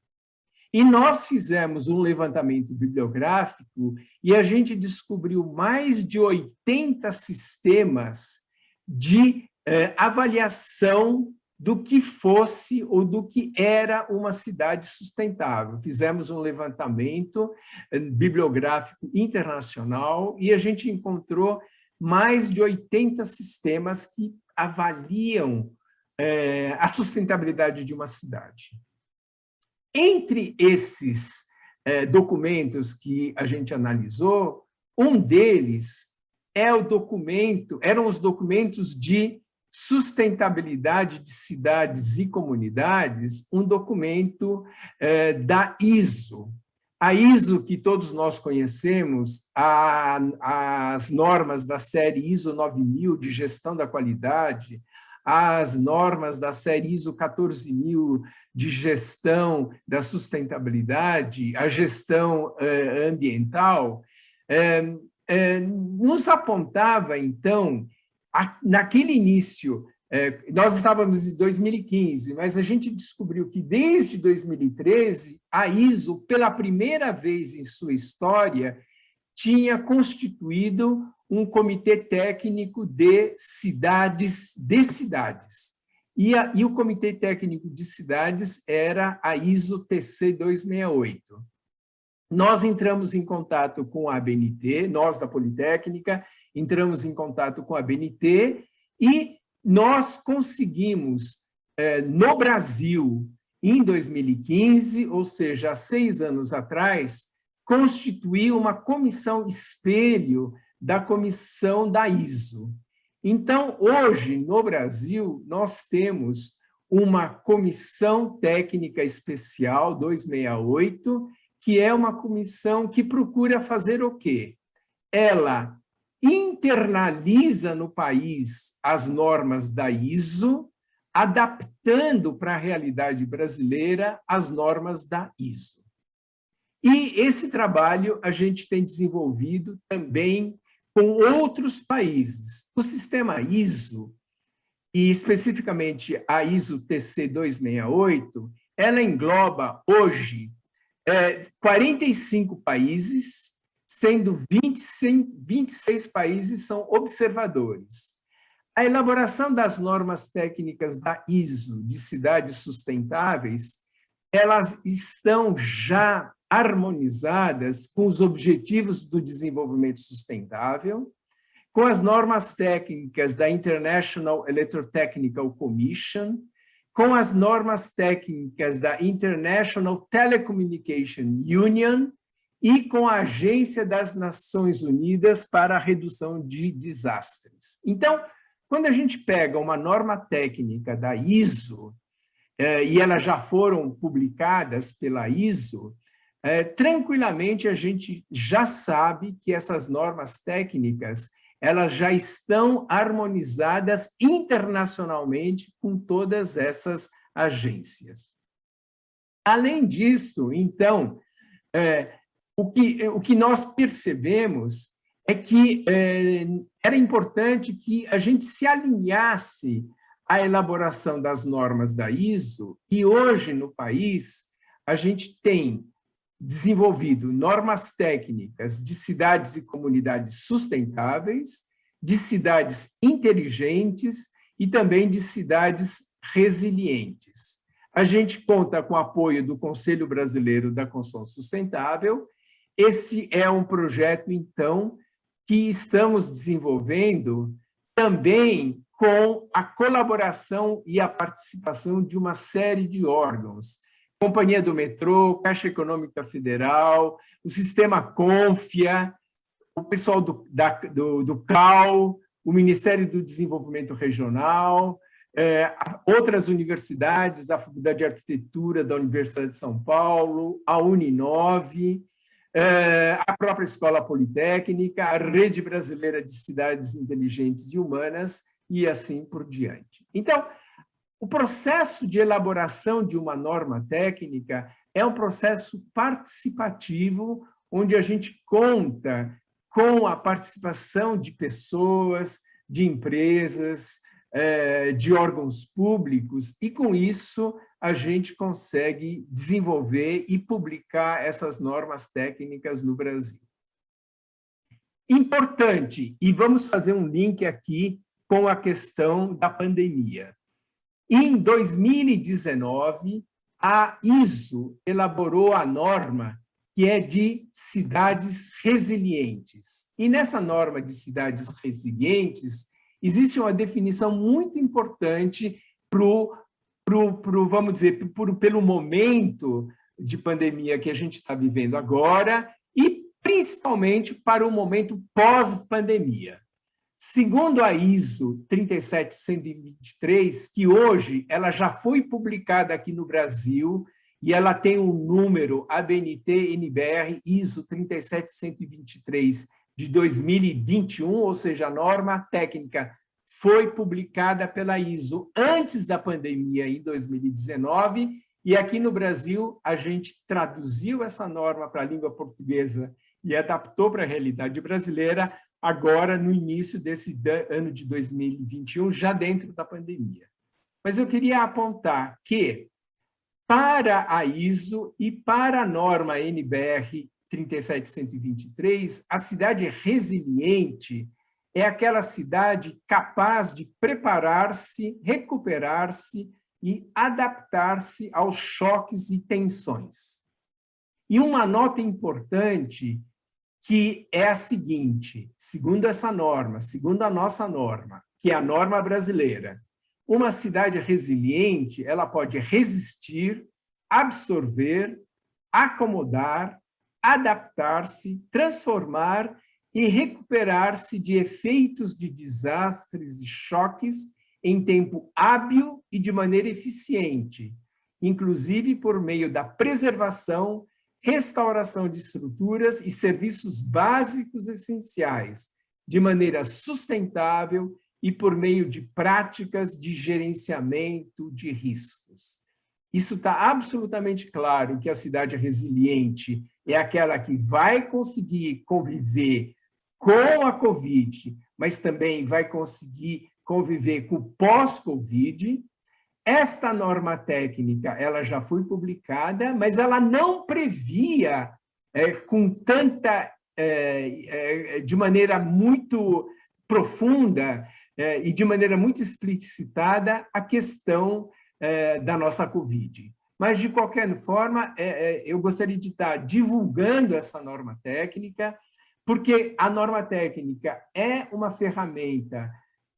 E nós fizemos um levantamento bibliográfico e a gente descobriu mais de 80 sistemas de avaliação do que fosse ou do que era uma cidade sustentável. Fizemos um levantamento bibliográfico internacional e a gente encontrou mais de 80 sistemas que avaliam a sustentabilidade de uma cidade. Entre esses documentos que a gente analisou, um deles eram os documentos de sustentabilidade de cidades e comunidades, um documento da ISO. A ISO, que todos nós conhecemos, as normas da série ISO 9000 de gestão da qualidade, as normas da série ISO 14000 de gestão da sustentabilidade, a gestão ambiental, nos apontava, então, naquele início, nós estávamos em 2015, mas a gente descobriu que desde 2013, a ISO, pela primeira vez em sua história, tinha constituído um comitê técnico de cidades. E o comitê técnico de cidades era a ISO TC 268. Nós entramos em contato com a ABNT, nós da Politécnica, entramos em contato com a ABNT e nós conseguimos, no Brasil, em 2015, ou seja, há 6 anos atrás, constituir uma comissão espelho da comissão da ISO. Então, hoje, no Brasil, nós temos uma comissão técnica especial 268, que é uma comissão que procura fazer o quê? Ela internaliza no país as normas da ISO, adaptando para a realidade brasileira as normas da ISO. E esse trabalho a gente tem desenvolvido também com outros países. O sistema ISO, e especificamente a ISO TC 268, ela engloba hoje 45 países, sendo 26 países são observadores. A elaboração das normas técnicas da ISO de cidades sustentáveis, elas estão já harmonizadas com os objetivos do desenvolvimento sustentável, com as normas técnicas da International Electrotechnical Commission, com as normas técnicas da International Telecommunication Union e com a Agência das Nações Unidas para a Redução de Desastres. Então, quando a gente pega uma norma técnica da ISO, e elas já foram publicadas pela ISO, tranquilamente a gente já sabe que essas normas técnicas elas já estão harmonizadas internacionalmente com todas essas agências. Além disso, então, o que nós percebemos é que era importante que a gente se alinhasse à elaboração das normas da ISO, e hoje no país a gente tem desenvolvido normas técnicas de cidades e comunidades sustentáveis, de cidades inteligentes e também de cidades resilientes. A gente conta com o apoio do Conselho Brasileiro da Construção Sustentável. Esse é um projeto, então, que estamos desenvolvendo também com a colaboração e a participação de uma série de órgãos. Companhia do Metrô, Caixa Econômica Federal, o Sistema Confia, o pessoal do CAL, o Ministério do Desenvolvimento Regional, outras universidades, a Faculdade de Arquitetura da Universidade de São Paulo, a Uninove, a própria Escola Politécnica, a Rede Brasileira de Cidades Inteligentes e Humanas, e assim por diante. Então, o processo de elaboração de uma norma técnica é um processo participativo, onde a gente conta com a participação de pessoas, de empresas, de órgãos públicos, e com isso a gente consegue desenvolver e publicar essas normas técnicas no Brasil. Importante, e vamos fazer um link aqui com a questão da pandemia. Em 2019, a ISO elaborou a norma que é de cidades resilientes. E nessa norma de cidades resilientes, existe uma definição muito importante vamos dizer, pelo momento de pandemia que a gente está vivendo agora e principalmente para o momento pós-pandemia. Segundo a ISO 37123, que hoje ela já foi publicada aqui no Brasil e ela tem um número ABNT-NBR ISO 37123 de 2021, ou seja, a norma técnica foi publicada pela ISO antes da pandemia, em 2019, e aqui no Brasil a gente traduziu essa norma para a língua portuguesa e adaptou para a realidade brasileira, agora no início desse ano de 2021, já dentro da pandemia. Mas eu queria apontar que, para a ISO e para a norma NBR 37123, a cidade resiliente é aquela cidade capaz de preparar-se, recuperar-se e adaptar-se aos choques e tensões. E uma nota importante que é a seguinte, segundo essa norma, segundo a nossa norma, que é a norma brasileira, uma cidade resiliente, ela pode resistir, absorver, acomodar, adaptar-se, transformar e recuperar-se de efeitos de desastres e choques em tempo hábil e de maneira eficiente, inclusive por meio da preservação, restauração de estruturas e serviços básicos essenciais, de maneira sustentável e por meio de práticas de gerenciamento de riscos. Isso está absolutamente claro que a cidade resiliente é aquela que vai conseguir conviver com a Covid, mas também vai conseguir conviver com o pós-Covid. Esta norma técnica ela já foi publicada, mas ela não previa com tanta, de maneira muito profunda e de maneira muito explicitada a questão da nossa Covid. Mas, de qualquer forma, eu gostaria de estar divulgando essa norma técnica, porque a norma técnica é uma ferramenta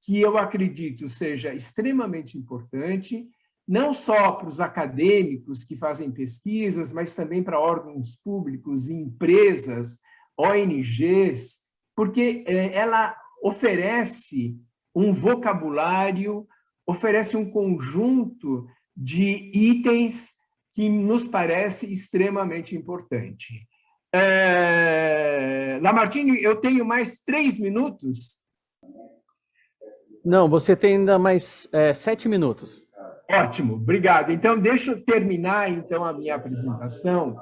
que eu acredito seja extremamente importante, não só para os acadêmicos que fazem pesquisas, mas também para órgãos públicos, empresas, ONGs, porque ela oferece um vocabulário, oferece um conjunto de itens que nos parece extremamente importante. Lamartine, eu tenho mais 3 minutos? Não, você tem ainda mais 7 minutos. Ótimo, obrigado. Então, deixa eu terminar então, a minha apresentação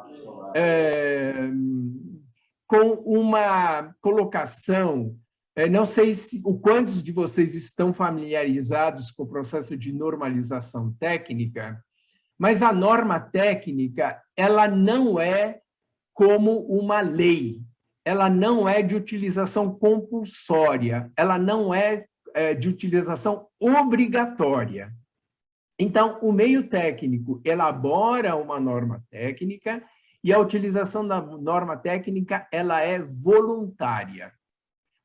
com uma colocação. Não sei o quantos de vocês estão familiarizados com o processo de normalização técnica, mas a norma técnica ela não é como uma lei, ela não é de utilização compulsória, ela não é de utilização obrigatória. Então, o meio técnico elabora uma norma técnica e a utilização da norma técnica ela é voluntária.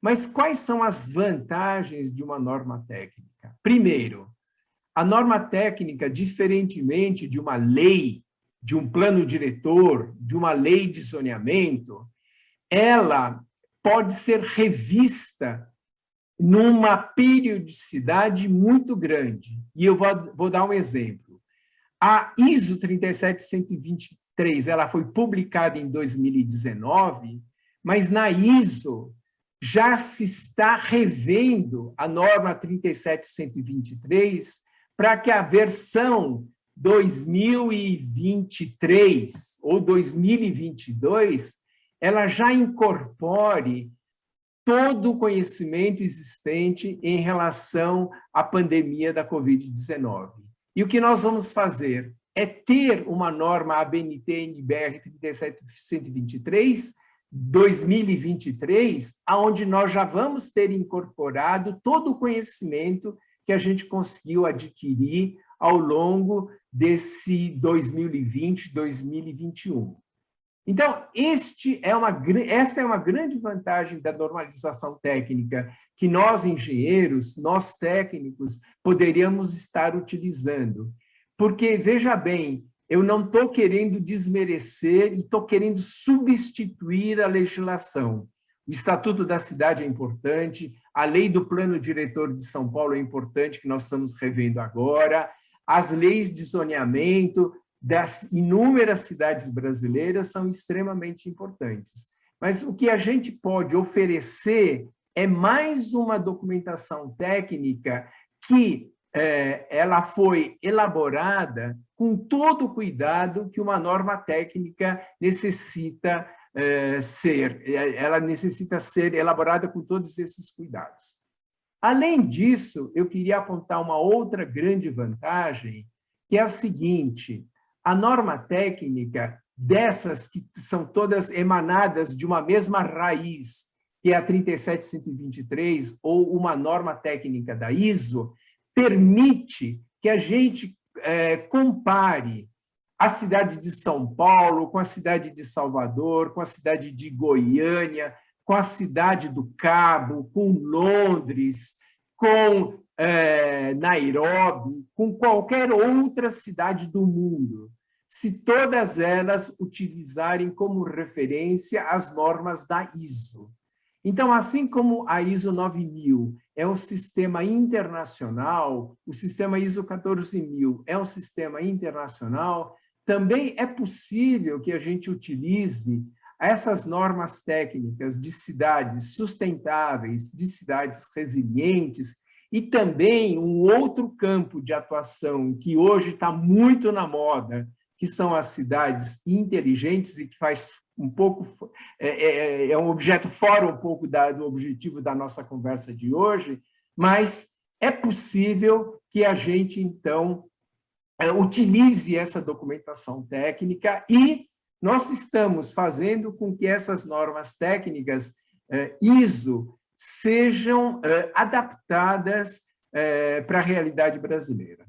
Mas quais são as vantagens de uma norma técnica? Primeiro, a norma técnica, diferentemente de uma lei, de um plano diretor, de uma lei de zoneamento, ela pode ser revista numa periodicidade muito grande. E eu vou dar um exemplo. A ISO 37123, ela foi publicada em 2019, mas na ISO já se está revendo a norma 37123 para que a versão 2023 ou 2022 ela já incorpore todo o conhecimento existente em relação à pandemia da Covid-19. E o que nós vamos fazer? é ter uma norma ABNT-NBR 37123, 2023, onde nós já vamos ter incorporado todo o conhecimento que a gente conseguiu adquirir ao longo desse 2020, 2021. Então, esta é uma grande vantagem da normalização técnica que nós, engenheiros, nós técnicos, poderíamos estar utilizando. Porque, veja bem, eu não estou querendo desmerecer e estou querendo substituir a legislação. O Estatuto da Cidade é importante, a Lei do Plano Diretor de São Paulo é importante, que nós estamos revendo agora, as leis de zoneamento das inúmeras cidades brasileiras são extremamente importantes. Mas o que a gente pode oferecer é mais uma documentação técnica que ela foi elaborada com todo o cuidado que uma norma técnica necessita ser. Ela necessita ser elaborada com todos esses cuidados. Além disso, eu queria apontar uma outra grande vantagem, que é a seguinte: a norma técnica dessas que são todas emanadas de uma mesma raiz, que é a 37123, ou uma norma técnica da ISO, permite que a gente compare a cidade de São Paulo com a cidade de Salvador, com a cidade de Goiânia, com a cidade do Cabo, com Londres, com Nairobi, com qualquer outra cidade do mundo, se todas elas utilizarem como referência as normas da ISO. Então, assim como a ISO 9000 é um sistema internacional, o sistema ISO 14000 é um sistema internacional, também é possível que a gente utilize essas normas técnicas de cidades sustentáveis, de cidades resilientes, e também um outro campo de atuação que hoje está muito na moda, que são as cidades inteligentes e que faz um pouco, é um objeto fora um pouco do objetivo da nossa conversa de hoje, mas é possível que a gente, então, utilize essa documentação técnica e nós estamos fazendo com que essas normas técnicas ISO sejam adaptadas para a realidade brasileira.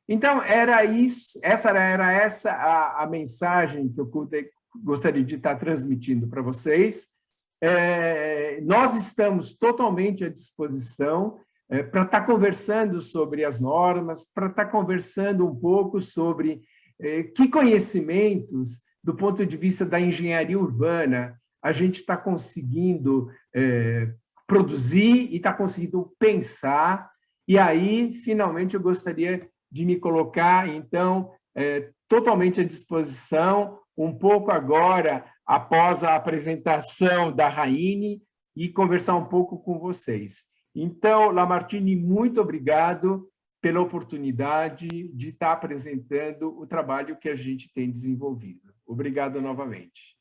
Então, era essa a mensagem que eu gostaria de estar transmitindo para vocês. Nós estamos totalmente à disposição para estar conversando sobre as normas, para estar conversando um pouco sobre que conhecimentos, do ponto de vista da engenharia urbana, a gente está conseguindo produzir e está conseguindo pensar. E aí, finalmente, eu gostaria de me colocar, então, totalmente à disposição, um pouco agora, após a apresentação da Raine, e conversar um pouco com vocês. Então, Lamartine, muito obrigado pela oportunidade de estar apresentando o trabalho que a gente tem desenvolvido. Obrigado novamente.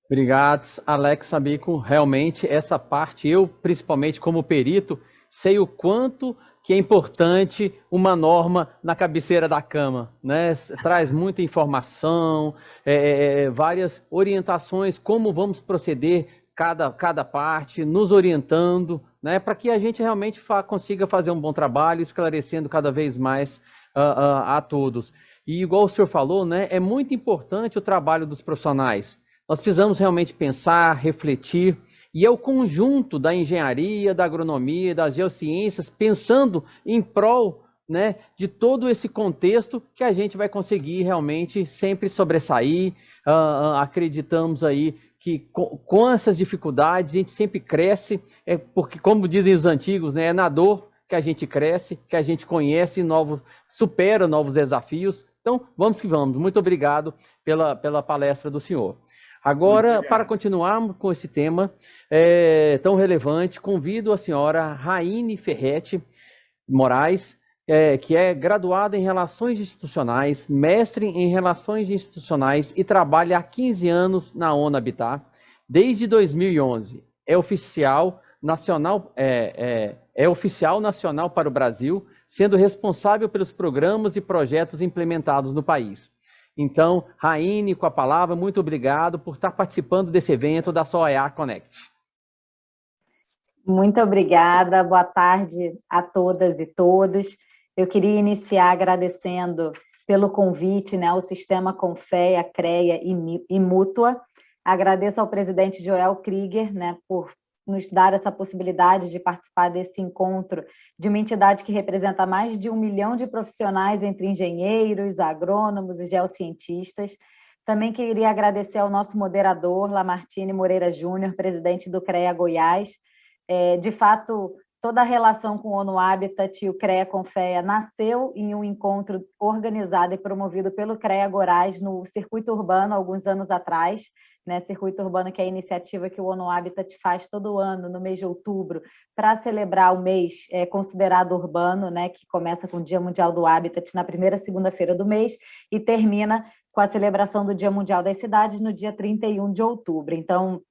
Obrigado, Alex Sabico. Realmente, essa parte, eu, principalmente como perito, sei o quanto que é importante uma norma na cabeceira da cama, né? Traz muita informação, várias orientações, como vamos proceder cada parte, nos orientando, né? Para que a gente realmente consiga fazer um bom trabalho, esclarecendo cada vez mais a todos. E igual o senhor falou, né? É muito importante o trabalho dos profissionais. Nós precisamos realmente pensar, refletir, e é o conjunto da engenharia, da agronomia, das geociências, pensando em prol, né, de todo esse contexto que a gente vai conseguir realmente sempre sobressair. Acreditamos aí que com essas dificuldades a gente sempre cresce, porque, como dizem os antigos, né, é na dor que a gente cresce, que a gente conhece supera novos desafios. Então, vamos que vamos. Muito obrigado pela palestra do senhor. Agora, para continuarmos com esse tema tão relevante, convido a senhora Raine Ferretti Moraes, que é graduada em Relações Institucionais, mestre em Relações Institucionais e trabalha há 15 anos na ONU Habitat. Desde 2011, é oficial nacional para o Brasil, sendo responsável pelos programas e projetos implementados no país. Então, Raine, com a palavra, muito obrigado por estar participando desse evento da SOEA Connect. Muito obrigada, boa tarde a todas e todos. Eu queria iniciar agradecendo pelo convite, né, ao Sistema Confea, CREA e Mútua. Agradeço ao presidente Joel Krieger, né, por nos dar essa possibilidade de participar desse encontro de uma entidade que representa mais de 1 milhão de profissionais entre engenheiros, agrônomos e geocientistas. Também queria agradecer ao nosso moderador, Lamartine Moreira Júnior, presidente do CREA Goiás. De fato, toda a relação com o ONU Habitat e o CREA Confea nasceu em um encontro organizado e promovido pelo CREA Goiás no Circuito Urbano, alguns anos atrás, né? Circuito Urbano, que é a iniciativa que o ONU Habitat faz todo ano, no mês de outubro, para celebrar o mês considerado urbano, né? Que começa com o Dia Mundial do Habitat na primeira segunda-feira do mês e termina com a celebração do Dia Mundial das Cidades no dia 31 de outubro. Então,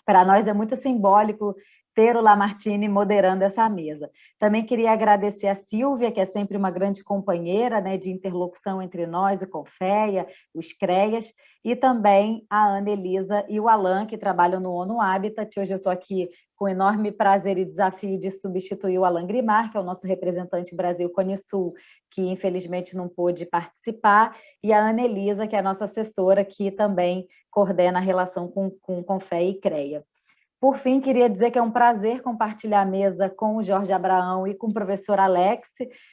para nós é muito simbólico ter o Lamartine moderando essa mesa. Também queria agradecer a Silvia, que é sempre uma grande companheira, né, de interlocução entre nós, o Confea, os CREAs, e também a Ana Elisa e o Alan, que trabalham no ONU Habitat. Hoje eu estou aqui com enorme prazer e desafio de substituir o Alan Grimar, que é o nosso representante Brasil Cone Sul, que infelizmente não pôde participar, e a Ana Elisa, que é a nossa assessora, que também coordena a relação com Confea e CREA. Por fim, queria dizer que é um prazer compartilhar a mesa com o Jorge Abraão e com o professor Alex.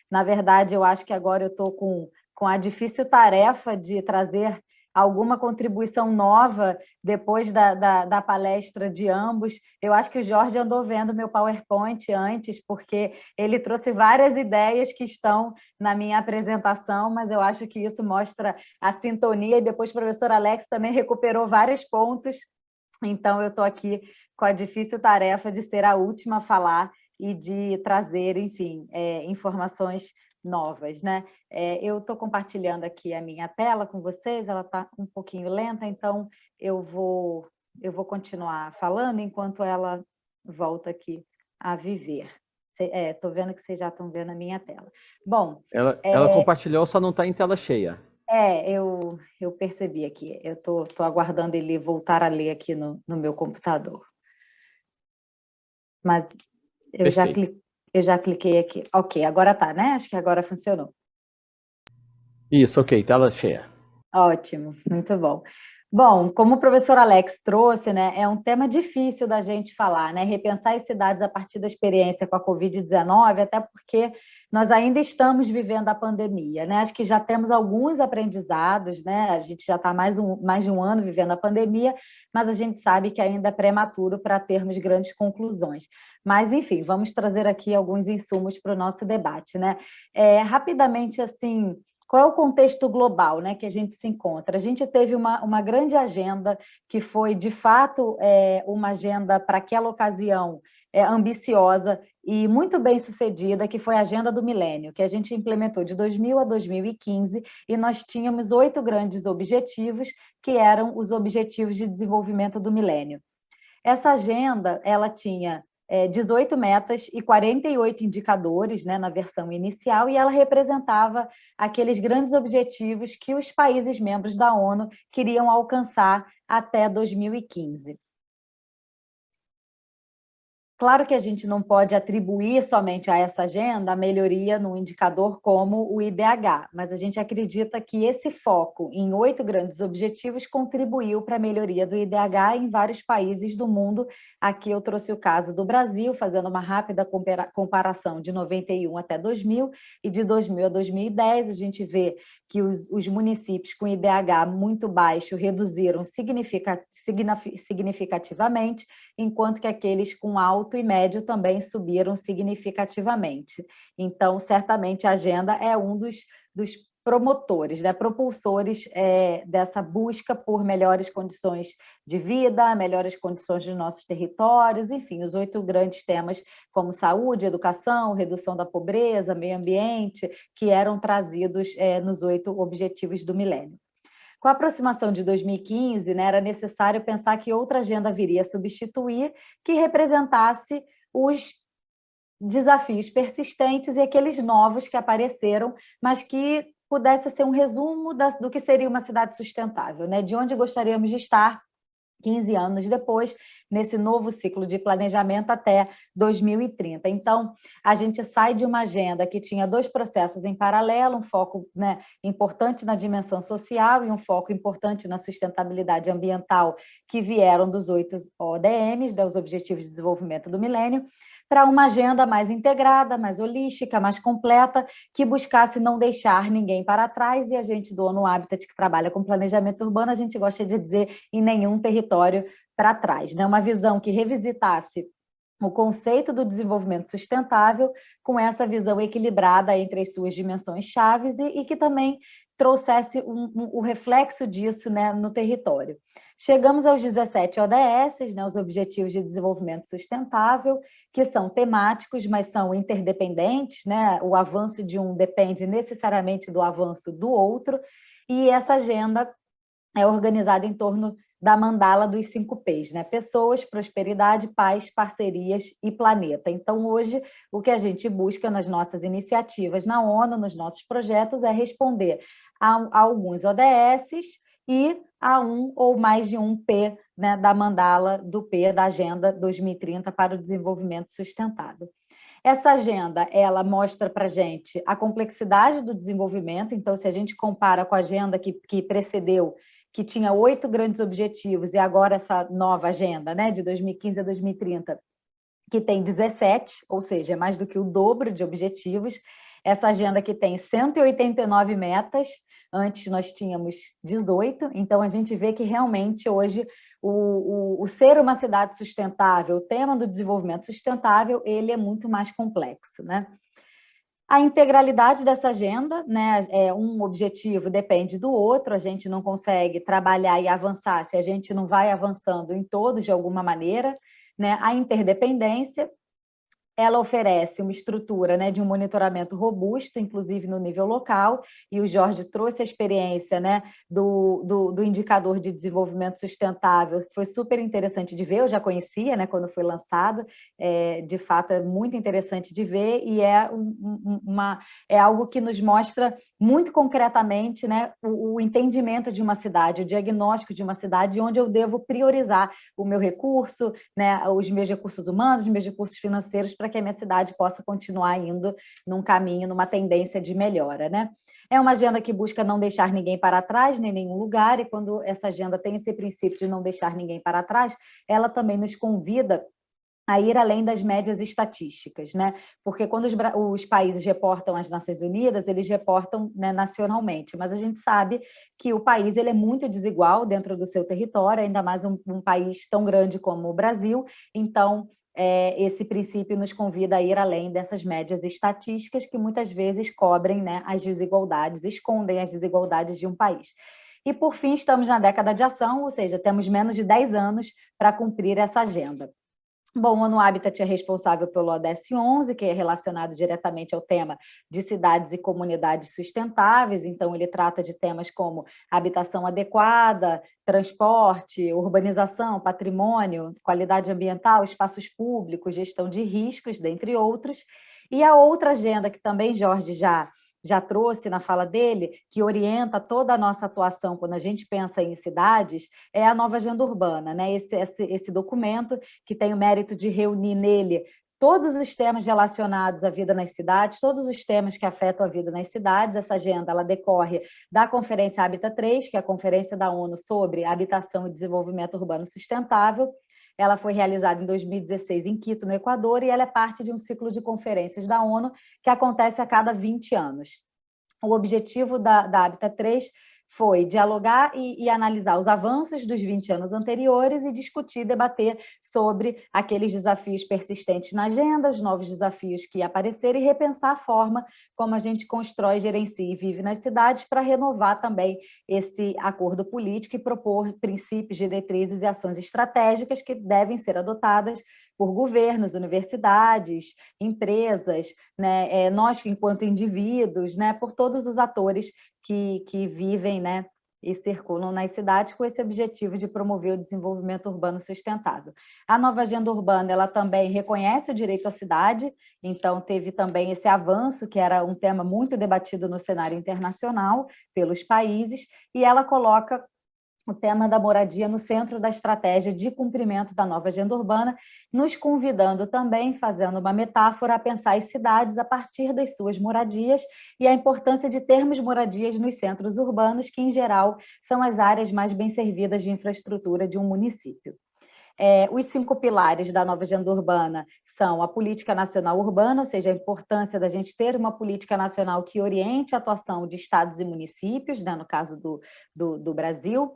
Na verdade, eu acho que agora eu estou com a difícil tarefa de trazer alguma contribuição nova depois da palestra de ambos. Eu acho que o Jorge andou vendo meu PowerPoint antes, porque ele trouxe várias ideias que estão na minha apresentação, mas eu acho que isso mostra a sintonia, e depois o professor Alex também recuperou vários pontos. Então, eu estou aqui com a difícil tarefa de ser a última a falar e de trazer, enfim, informações novas, né? Eu estou compartilhando aqui a minha tela com vocês, ela está um pouquinho lenta, então eu vou continuar falando enquanto ela volta aqui a viver. Estou vendo que vocês já estão vendo a minha tela. Bom... Ela compartilhou, só não está em tela cheia. Eu percebi aqui. Eu estou aguardando ele voltar a ler aqui no meu computador. Mas eu já cliquei aqui. Ok, agora tá, né? Acho que agora funcionou. Isso, ok, tela cheia. Ótimo, muito bom. Bom, como o professor Alex trouxe, né, é um tema difícil da gente falar, né? Repensar as cidades a partir da experiência com a Covid-19, até porque nós ainda estamos vivendo a pandemia, né? Acho que já temos alguns aprendizados, né? A gente já está mais de um ano vivendo a pandemia, mas a gente sabe que ainda é prematuro para termos grandes conclusões. Mas, enfim, vamos trazer aqui alguns insumos para o nosso debate, né? Rapidamente, assim... Qual é o contexto global, né, que a gente se encontra? A gente teve uma grande agenda que foi, de fato, uma agenda para aquela ocasião ambiciosa e muito bem sucedida, que foi a Agenda do Milênio, que a gente implementou de 2000 a 2015, e nós tínhamos 8 grandes objetivos, que eram os Objetivos de Desenvolvimento do Milênio. Essa agenda, ela tinha 18 metas e 48 indicadores, né, na versão inicial, e ela representava aqueles grandes objetivos que os países membros da ONU queriam alcançar até 2015. Claro que a gente não pode atribuir somente a essa agenda a melhoria no indicador como o IDH, mas a gente acredita que esse foco em 8 grandes objetivos contribuiu para a melhoria do IDH em vários países do mundo. Aqui eu trouxe o caso do Brasil, fazendo uma rápida comparação de 91 até 2000, e de 2000 a 2010 a gente vê que os municípios com IDH muito baixo reduziram significativamente, enquanto que aqueles com alto e médio também subiram significativamente. Então, certamente, a agenda é um dos promotores, né, propulsores dessa busca por melhores condições de vida, melhores condições dos nossos territórios, enfim, os 8 grandes temas como saúde, educação, redução da pobreza, meio ambiente, que eram trazidos nos 8 objetivos do milênio. Com a aproximação de 2015, né, era necessário pensar que outra agenda viria a substituir, que representasse os desafios persistentes e aqueles novos que apareceram, mas que pudesse ser um resumo do que seria uma cidade sustentável, né? De onde gostaríamos de estar 15 anos depois, nesse novo ciclo de planejamento até 2030. Então, a gente sai de uma agenda que tinha 2 processos em paralelo, um foco, né, importante na dimensão social e um foco importante na sustentabilidade ambiental, que vieram dos 8 ODMs, dos Objetivos de Desenvolvimento do Milênio, para uma agenda mais integrada, mais holística, mais completa, que buscasse não deixar ninguém para trás, e a gente do ONU Habitat, que trabalha com planejamento urbano, a gente gosta de dizer em nenhum território para trás, né? Uma visão que revisitasse o conceito do desenvolvimento sustentável com essa visão equilibrada entre as suas dimensões chaves e que também trouxesse o reflexo disso, né, no território. Chegamos aos 17 ODS, né, os Objetivos de Desenvolvimento Sustentável, que são temáticos, mas são interdependentes, né? O avanço de um depende necessariamente do avanço do outro, e essa agenda é organizada em torno da mandala dos 5 P's, né? Pessoas, prosperidade, paz, parcerias e planeta. Então, hoje, o que a gente busca nas nossas iniciativas na ONU, nos nossos projetos, é responder a alguns ODSs e a um ou mais de um P, né, da mandala do P da Agenda 2030 para o Desenvolvimento Sustentável. Essa agenda, ela mostra para a gente a complexidade do desenvolvimento. Então, se a gente compara com a agenda que precedeu, que tinha 8 grandes objetivos, e agora essa nova agenda, né, de 2015 a 2030, que tem 17, ou seja, é mais do que o dobro de objetivos. Essa agenda que tem 189 metas, antes nós tínhamos 18, então a gente vê que realmente hoje o ser uma cidade sustentável, o tema do desenvolvimento sustentável, ele é muito mais complexo, né? A integralidade dessa agenda, né, um objetivo depende do outro, a gente não consegue trabalhar e avançar se a gente não vai avançando em todos de alguma maneira, né? A interdependência, ela oferece uma estrutura, né, de um monitoramento robusto, inclusive no nível local, e o Jorge trouxe a experiência, né, do indicador de desenvolvimento sustentável, que foi super interessante de ver, eu já conhecia, né, quando foi lançado, de fato é muito interessante de ver, e é algo que nos mostra muito concretamente, né, o entendimento de uma cidade, o diagnóstico de uma cidade, onde eu devo priorizar o meu recurso, né, os meus recursos humanos, os meus recursos financeiros, para que a minha cidade possa continuar indo num caminho, numa tendência de melhora, né? É uma agenda que busca não deixar ninguém para trás, nem nenhum lugar, e quando essa agenda tem esse princípio de não deixar ninguém para trás, ela também nos convida a ir além das médias estatísticas, né? Porque quando os países reportam às Nações Unidas, eles reportam, né, nacionalmente, mas a gente sabe que o país ele é muito desigual dentro do seu território, ainda mais um país tão grande como o Brasil, então esse princípio nos convida a ir além dessas médias estatísticas que muitas vezes cobrem, né, as desigualdades, escondem as desigualdades de um país. E, por fim, estamos na década de ação, ou seja, temos menos de 10 anos para cumprir essa agenda. Bom, o ONU Habitat é responsável pelo ODS 11, que é relacionado diretamente ao tema de cidades e comunidades sustentáveis, então ele trata de temas como habitação adequada, transporte, urbanização, patrimônio, qualidade ambiental, espaços públicos, gestão de riscos, dentre outros. E a outra agenda que também Jorge já trouxe na fala dele, que orienta toda a nossa atuação quando a gente pensa em cidades, é a nova agenda urbana, né? Esse documento que tem o mérito de reunir nele todos os temas relacionados à vida nas cidades, todos os temas que afetam a vida nas cidades. Essa agenda ela decorre da Conferência Habitat 3, que é a Conferência da ONU sobre Habitação e Desenvolvimento Urbano Sustentável. Ela foi realizada em 2016 em Quito, no Equador, e ela é parte de um ciclo de conferências da ONU que acontece a cada 20 anos. O objetivo da Habitat 3 foi dialogar e analisar os avanços dos 20 anos anteriores e discutir, debater sobre aqueles desafios persistentes na agenda, os novos desafios que apareceram e repensar a forma como a gente constrói, gerencia e vive nas cidades para renovar também esse acordo político e propor princípios, diretrizes e ações estratégicas que devem ser adotadas por governos, universidades, empresas, né, nós enquanto indivíduos, né, por todos os atores que vivem, né, e circulam nas cidades com esse objetivo de promover o desenvolvimento urbano sustentável. A nova agenda urbana, ela também reconhece o direito à cidade, então teve também esse avanço, que era um tema muito debatido no cenário internacional pelos países, e ela coloca o tema da moradia no centro da estratégia de cumprimento da nova agenda urbana, nos convidando também, fazendo uma metáfora, a pensar as cidades a partir das suas moradias e a importância de termos moradias nos centros urbanos, que, em geral, são as áreas mais bem servidas de infraestrutura de um município. Os 5 pilares da nova agenda urbana são a política nacional urbana, ou seja, a importância da gente ter uma política nacional que oriente a atuação de estados e municípios, né, no caso do Brasil,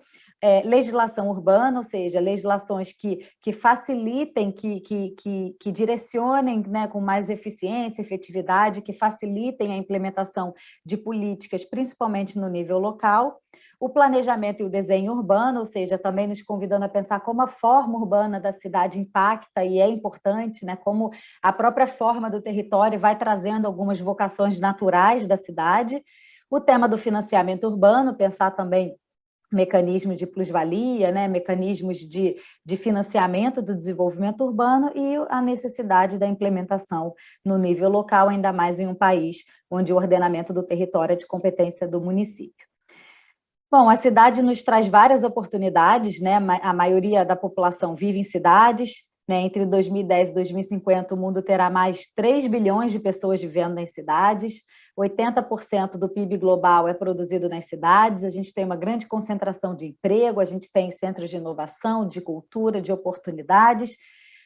legislação urbana, ou seja, legislações que facilitem, que direcionem, né, com mais eficiência, efetividade, que facilitem a implementação de políticas, principalmente no nível local. O planejamento e o desenho urbano, ou seja, também nos convidando a pensar como a forma urbana da cidade impacta e é importante, né? Como a própria forma do território vai trazendo algumas vocações naturais da cidade. O tema do financiamento urbano, pensar também mecanismos de plusvalia, né? Mecanismos de financiamento do desenvolvimento urbano e a necessidade da implementação no nível local, ainda mais em um país onde o ordenamento do território é de competência do município. Bom, a cidade nos traz várias oportunidades, né? A maioria da população vive em cidades, né? Entre 2010 e 2050, o mundo terá mais 3 bilhões de pessoas vivendo nas cidades, 80% do PIB global é produzido nas cidades, a gente tem uma grande concentração de emprego, a gente tem centros de inovação, de cultura, de oportunidades,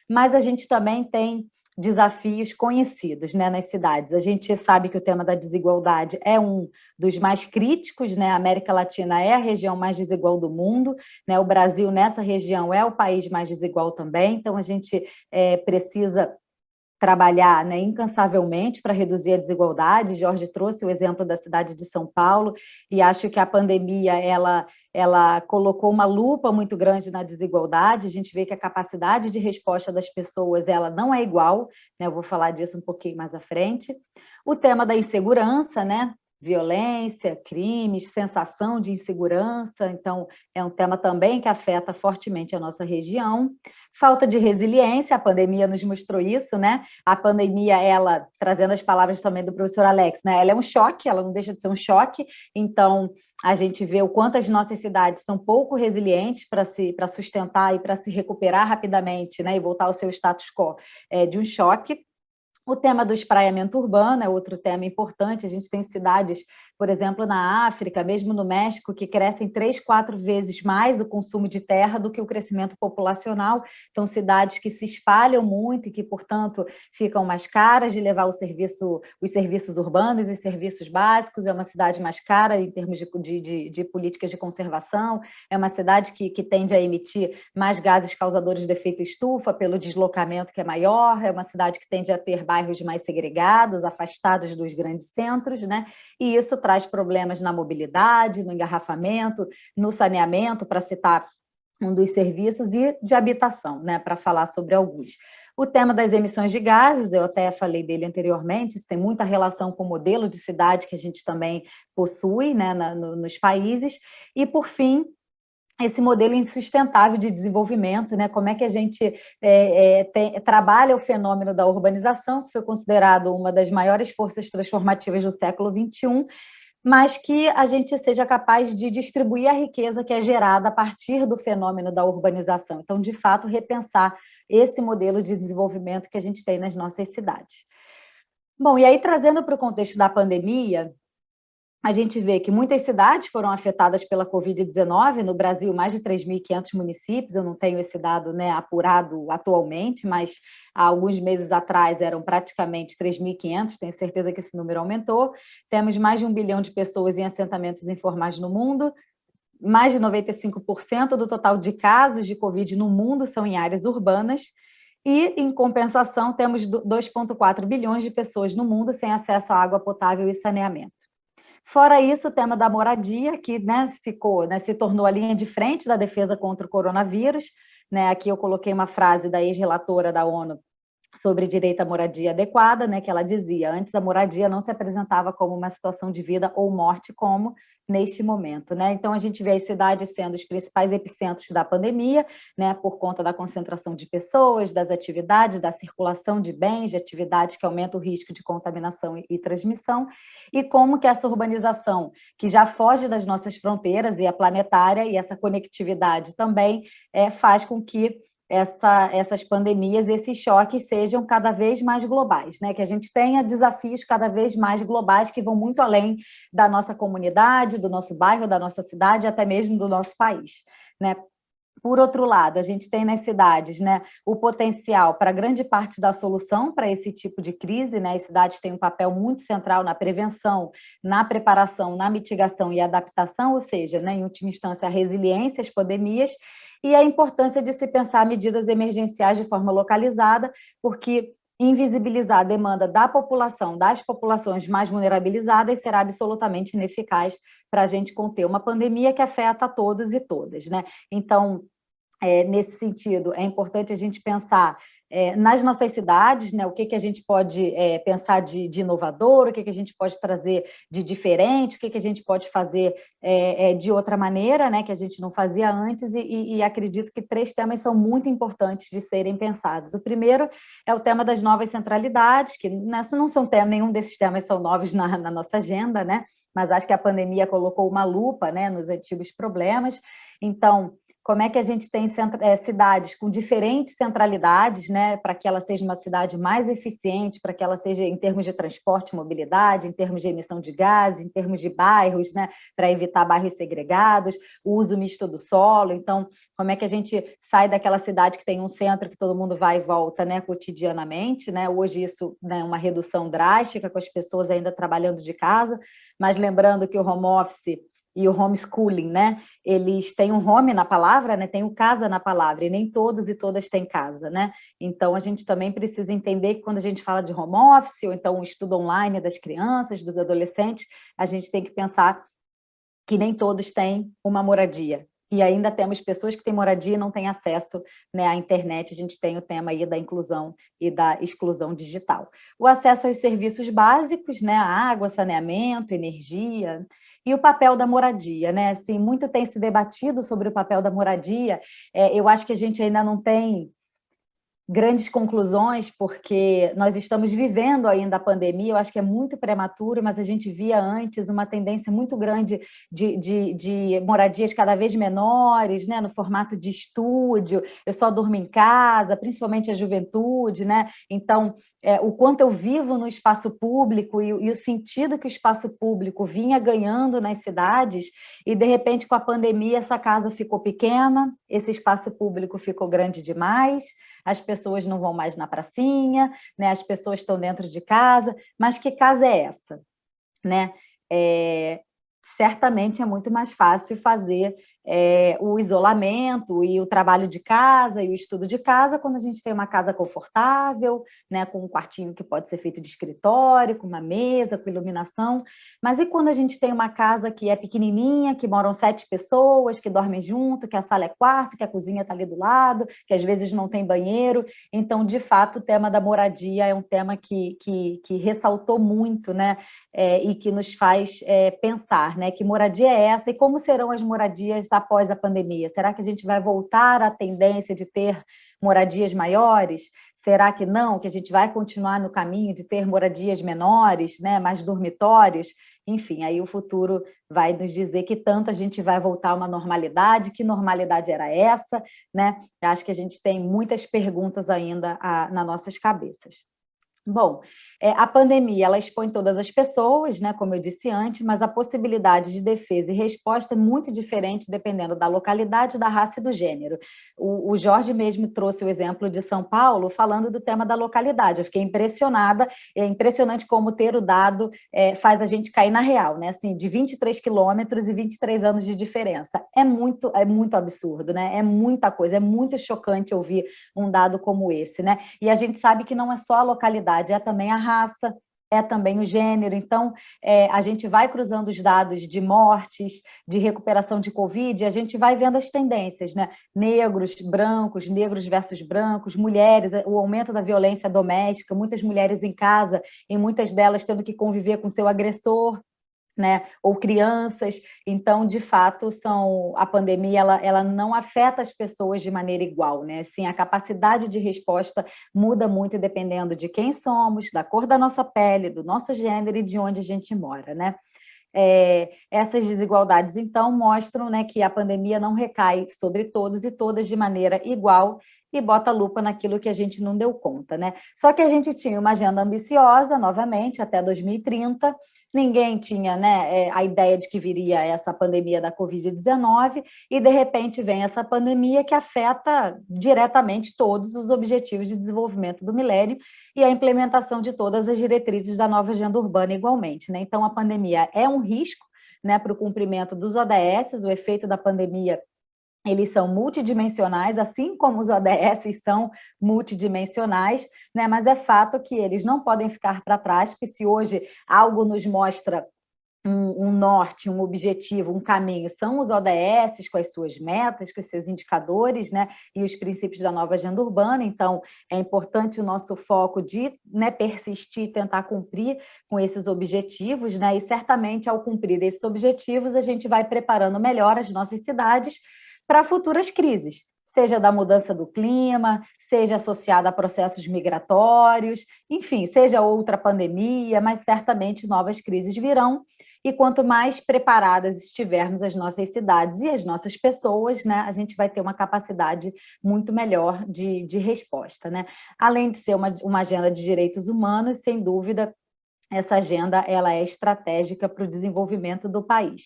mas a gente também tem desafios conhecidos, né, nas cidades. A gente sabe que o tema da desigualdade é um dos mais críticos, né? A América Latina é a região mais desigual do mundo, né? O Brasil, nessa região, é o país mais desigual também, então a gente precisa trabalhar, né, incansavelmente para reduzir a desigualdade. Jorge trouxe o exemplo da cidade de São Paulo, e acho que a pandemia ela colocou uma lupa muito grande na desigualdade. A gente vê que a capacidade de resposta das pessoas ela não é igual, né? Eu vou falar disso um pouquinho mais à frente. O tema da insegurança, né? Violência, crimes, sensação de insegurança, então é um tema também que afeta fortemente a nossa região. Falta de resiliência, a pandemia nos mostrou isso, né? A pandemia, ela, trazendo as palavras também do professor Alex, né? Ela é um choque, ela não deixa de ser um choque, então a gente vê o quanto as nossas cidades são pouco resilientes para sustentar e para se recuperar rapidamente, né? E voltar ao seu status quo de um choque. O tema do espraiamento urbano é outro tema importante. A gente tem cidades, por exemplo, na África, mesmo no México, que crescem 3, 4 vezes mais o consumo de terra do que o crescimento populacional. Então, cidades que se espalham muito e que, portanto, ficam mais caras de levar os serviços urbanos e serviços básicos. É uma cidade mais cara em termos de políticas de conservação. É uma cidade que tende a emitir mais gases causadores de efeito estufa pelo deslocamento que é maior. É uma cidade que tende a ter bairros mais segregados, afastados dos grandes centros, né? E isso traz problemas na mobilidade, no engarrafamento, no saneamento, para citar um dos serviços, e de habitação, né? Para falar sobre alguns. O tema das emissões de gases, eu até falei dele anteriormente, isso tem muita relação com o modelo de cidade que a gente também possui, né, nos países. E, por fim, esse modelo insustentável de desenvolvimento, né? Como é que a gente trabalha o fenômeno da urbanização, que foi considerado uma das maiores forças transformativas do século XXI, mas que a gente seja capaz de distribuir a riqueza que é gerada a partir do fenômeno da urbanização. Então, de fato, repensar esse modelo de desenvolvimento que a gente tem nas nossas cidades. Bom, e aí, trazendo para o contexto da pandemia, a gente vê que muitas cidades foram afetadas pela Covid-19, no Brasil mais de 3.500 municípios, eu não tenho esse dado, né, apurado atualmente, mas há alguns meses atrás eram praticamente 3.500, tenho certeza que esse número aumentou. Temos mais de 1 bilhão de pessoas em assentamentos informais no mundo, mais de 95% do total de casos de Covid no mundo são em áreas urbanas, e, em compensação, temos 2,4 bilhões de pessoas no mundo sem acesso à água potável e saneamento. Fora isso, o tema da moradia, que, né, se tornou a linha de frente da defesa contra o coronavírus, né? Aqui eu coloquei uma frase da ex-relatora da ONU, sobre direito à moradia adequada, né, que ela dizia, antes a moradia não se apresentava como uma situação de vida ou morte, como neste momento, né? Então, a gente vê as cidades sendo os principais epicentros da pandemia, né, por conta da concentração de pessoas, das atividades, da circulação de bens, de atividades que aumentam o risco de contaminação e transmissão, e como que essa urbanização, que já foge das nossas fronteiras e é planetária, e essa conectividade também faz com que essas pandemias, esses choques sejam cada vez mais globais, né? Que a gente tenha desafios cada vez mais globais que vão muito além da nossa comunidade, do nosso bairro, da nossa cidade, até mesmo do nosso país, né? Por outro lado, a gente tem nas cidades, né, o potencial para grande parte da solução para esse tipo de crise, né? As cidades têm um papel muito central na prevenção, na preparação, na mitigação e adaptação, ou seja, né, em última instância, a resiliência às pandemias, e a importância de se pensar medidas emergenciais de forma localizada, porque invisibilizar a demanda da população, das populações mais vulnerabilizadas, será absolutamente ineficaz para a gente conter uma pandemia que afeta todos e todas, né? Então, nesse sentido, é importante a gente pensar nas nossas cidades, né, o que a gente pode pensar de inovador, o que a gente pode trazer de diferente, o que a gente pode fazer de outra maneira, né, que a gente não fazia antes, e acredito que 3 temas são muito importantes de serem pensados. O primeiro é o tema das novas centralidades, que não são temas, nenhum desses temas são novos na nossa agenda, né, mas acho que a pandemia colocou uma lupa, né, nos antigos problemas. Então, como é que a gente tem cidades com diferentes centralidades, né, para que ela seja uma cidade mais eficiente, para que ela seja, em termos de transporte e mobilidade, em termos de emissão de gases, em termos de bairros, né, para evitar bairros segregados, o uso misto do solo. Então, como é que a gente sai daquela cidade que tem um centro que todo mundo vai e volta, né, cotidianamente, né? Hoje isso, né, é uma redução drástica, com as pessoas ainda trabalhando de casa, mas lembrando que o home office e o homeschooling, né? Eles têm um home na palavra, né? Tem o casa na palavra, e nem todos e todas têm casa, né? Então, a gente também precisa entender que quando a gente fala de home office, ou então o estudo online das crianças, dos adolescentes, a gente tem que pensar que nem todos têm uma moradia. E ainda temos pessoas que têm moradia e não têm acesso, né, à internet. A gente tem o tema aí da inclusão e da exclusão digital. O acesso aos serviços básicos, né, água, saneamento, energia, e o papel da moradia, né? Assim, muito tem se debatido sobre o papel da moradia. Eu acho que a gente ainda não tem grandes conclusões, porque nós estamos vivendo ainda a pandemia, eu acho que é muito prematuro, mas a gente via antes uma tendência muito grande de moradias cada vez menores, né, no formato de estúdio, eu só durmo em casa, principalmente a juventude, né? Então, o quanto eu vivo no espaço público e o sentido que o espaço público vinha ganhando nas cidades, e de repente com a pandemia essa casa ficou pequena, esse espaço público ficou grande demais, as pessoas não vão mais na pracinha, né? As pessoas estão dentro de casa, mas que casa é essa, né? Certamente é muito mais fácil fazer o isolamento e o trabalho de casa e o estudo de casa quando a gente tem uma casa confortável, né, com um quartinho que pode ser feito de escritório, com uma mesa, com iluminação. Mas e quando a gente tem uma casa que é pequenininha, que moram 7 pessoas, que dormem junto, que a sala é quarto, que a cozinha está ali do lado, que às vezes não tem banheiro? Então, de fato, o tema da moradia é um tema que ressaltou muito, né, e que nos faz pensar, né, que moradia é essa e como serão as moradias após a pandemia? Será que a gente vai voltar à tendência de ter moradias maiores? Será que não? Que a gente vai continuar no caminho de ter moradias menores, né, mais dormitórios? Enfim, aí o futuro vai nos dizer que tanto a gente vai voltar a uma normalidade, que normalidade era essa, né? Eu acho que a gente tem muitas perguntas ainda nas nossas cabeças. Bom, a pandemia ela expõe todas as pessoas, né, como eu disse antes, mas a possibilidade de defesa e resposta é muito diferente dependendo da localidade, da raça e do gênero. O Jorge mesmo trouxe o exemplo de São Paulo, falando do tema da localidade. Eu fiquei impressionada, é impressionante como ter o dado faz a gente cair na real, né? Assim, de 23 quilômetros e 23 anos de diferença. É muito absurdo, né? É muita coisa, é muito chocante ouvir um dado como esse, né? E a gente sabe que não é só a localidade, é também a raça, é também o gênero. Então, a gente vai cruzando os dados de mortes, de recuperação de Covid, e a gente vai vendo as tendências, né? Negros versus brancos, mulheres, o aumento da violência doméstica, muitas mulheres em casa, e muitas delas tendo que conviver com seu agressor, né, ou crianças. Então, de fato, a pandemia ela não afeta as pessoas de maneira igual, né? Assim, a capacidade de resposta muda muito dependendo de quem somos, da cor da nossa pele, do nosso gênero e de onde a gente mora, né? Essas desigualdades, então, mostram, né, que a pandemia não recai sobre todos e todas de maneira igual e bota a lupa naquilo que a gente não deu conta, né? Só que a gente tinha uma agenda ambiciosa, novamente, até 2030. Ninguém tinha, né, a ideia de que viria essa pandemia da Covid-19 e, de repente, vem essa pandemia que afeta diretamente todos os objetivos de desenvolvimento do milênio e a implementação de todas as diretrizes da nova agenda urbana igualmente, né? Então, a pandemia é um risco, né, para o cumprimento dos ODS. O efeito da pandemia, eles são multidimensionais, assim como os ODS são multidimensionais, né? Mas é fato que eles não podem ficar para trás, porque se hoje algo nos mostra um norte, um objetivo, um caminho, são os ODS, com as suas metas, com os seus indicadores, né, e os princípios da nova agenda urbana. Então, é importante o nosso foco de, né, persistir, tentar cumprir com esses objetivos, né, e certamente, ao cumprir esses objetivos, a gente vai preparando melhor as nossas cidades para futuras crises, seja da mudança do clima, seja associada a processos migratórios, enfim, seja outra pandemia, mas certamente novas crises virão. E quanto mais preparadas estivermos as nossas cidades e as nossas pessoas, né, a gente vai ter uma capacidade muito melhor de resposta, né? Além de ser uma agenda de direitos humanos, sem dúvida, essa agenda ela é estratégica para o desenvolvimento do país.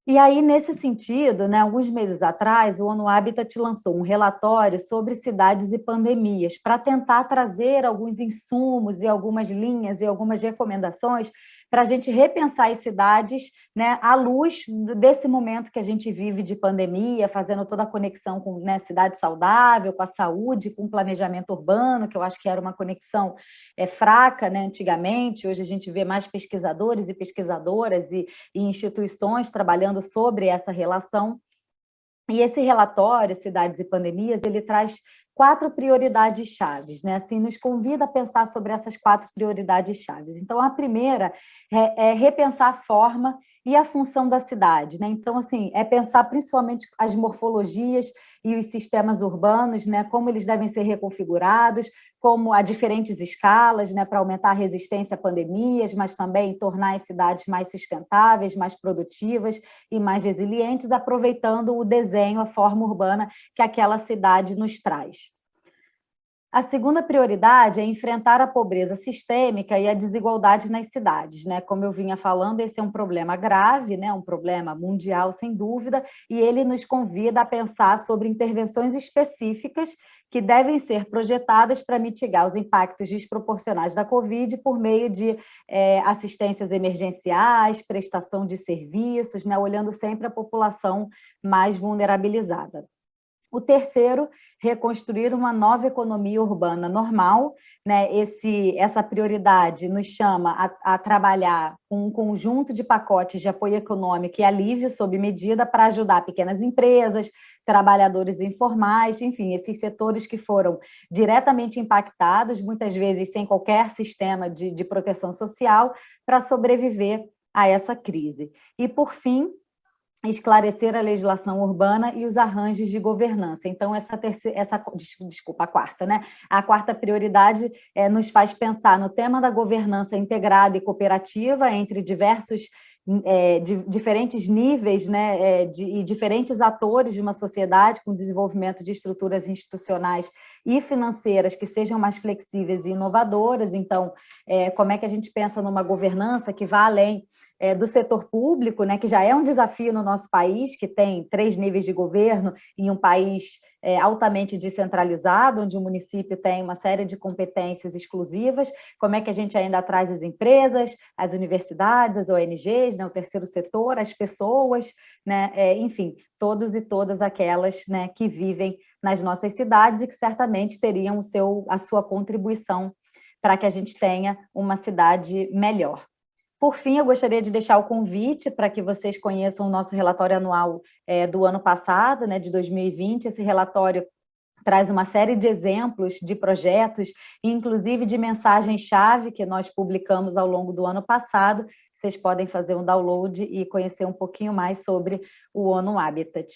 E aí, nesse sentido, né, alguns meses atrás, o ONU Habitat lançou um relatório sobre cidades e pandemias, para tentar trazer alguns insumos e algumas linhas e algumas recomendações para a gente repensar as cidades, né, à luz desse momento que a gente vive de pandemia, fazendo toda a conexão com, né, cidade saudável, com a saúde, com o planejamento urbano, que eu acho que era uma conexão fraca, né, antigamente. Hoje a gente vê mais pesquisadores e pesquisadoras e instituições trabalhando sobre essa relação. E esse relatório, Cidades e Pandemias, ele traz 4 prioridades chaves, né? Assim, nos convida a pensar sobre essas 4 prioridades chaves. Então, a primeira é repensar a forma e a função da cidade, né? Então, assim, é pensar principalmente as morfologias e os sistemas urbanos, né? Como eles devem ser reconfigurados, como a diferentes escalas, né? Para aumentar a resistência a pandemias, mas também tornar as cidades mais sustentáveis, mais produtivas e mais resilientes, aproveitando o desenho, a forma urbana que aquela cidade nos traz. A segunda prioridade é enfrentar a pobreza sistêmica e a desigualdade nas cidades, né? Como eu vinha falando, esse é um problema grave, né? Um problema mundial, sem dúvida, e ele nos convida a pensar sobre intervenções específicas que devem ser projetadas para mitigar os impactos desproporcionais da Covid por meio de assistências emergenciais, prestação de serviços, né? Olhando sempre a população mais vulnerabilizada. O terceiro, reconstruir uma nova economia urbana normal, né? Essa prioridade nos chama a trabalhar com um conjunto de pacotes de apoio econômico e alívio sob medida para ajudar pequenas empresas, trabalhadores informais, enfim, esses setores que foram diretamente impactados, muitas vezes sem qualquer sistema de proteção social, para sobreviver a essa crise. E, por fim, esclarecer a legislação urbana e os arranjos de governança. Então, a quarta, né? A quarta prioridade nos faz pensar no tema da governança integrada e cooperativa entre diferentes níveis, né, e diferentes atores de uma sociedade, com desenvolvimento de estruturas institucionais e financeiras que sejam mais flexíveis e inovadoras. Então, como é que a gente pensa numa governança que vá além do setor público, né, que já é um desafio no nosso país, que tem 3 níveis de governo em um país altamente descentralizado, onde o município tem uma série de competências exclusivas. Como é que a gente ainda traz as empresas, as universidades, as ONGs, né, o terceiro setor, as pessoas, né, enfim, todos e todas aquelas, né, que vivem nas nossas cidades e que certamente teriam a sua contribuição para que a gente tenha uma cidade melhor. Por fim, eu gostaria de deixar o convite para que vocês conheçam o nosso relatório anual do ano passado, né, de 2020. Esse relatório traz uma série de exemplos de projetos, inclusive de mensagens-chave que nós publicamos ao longo do ano passado. Vocês podem fazer um download e conhecer um pouquinho mais sobre o ONU Habitat.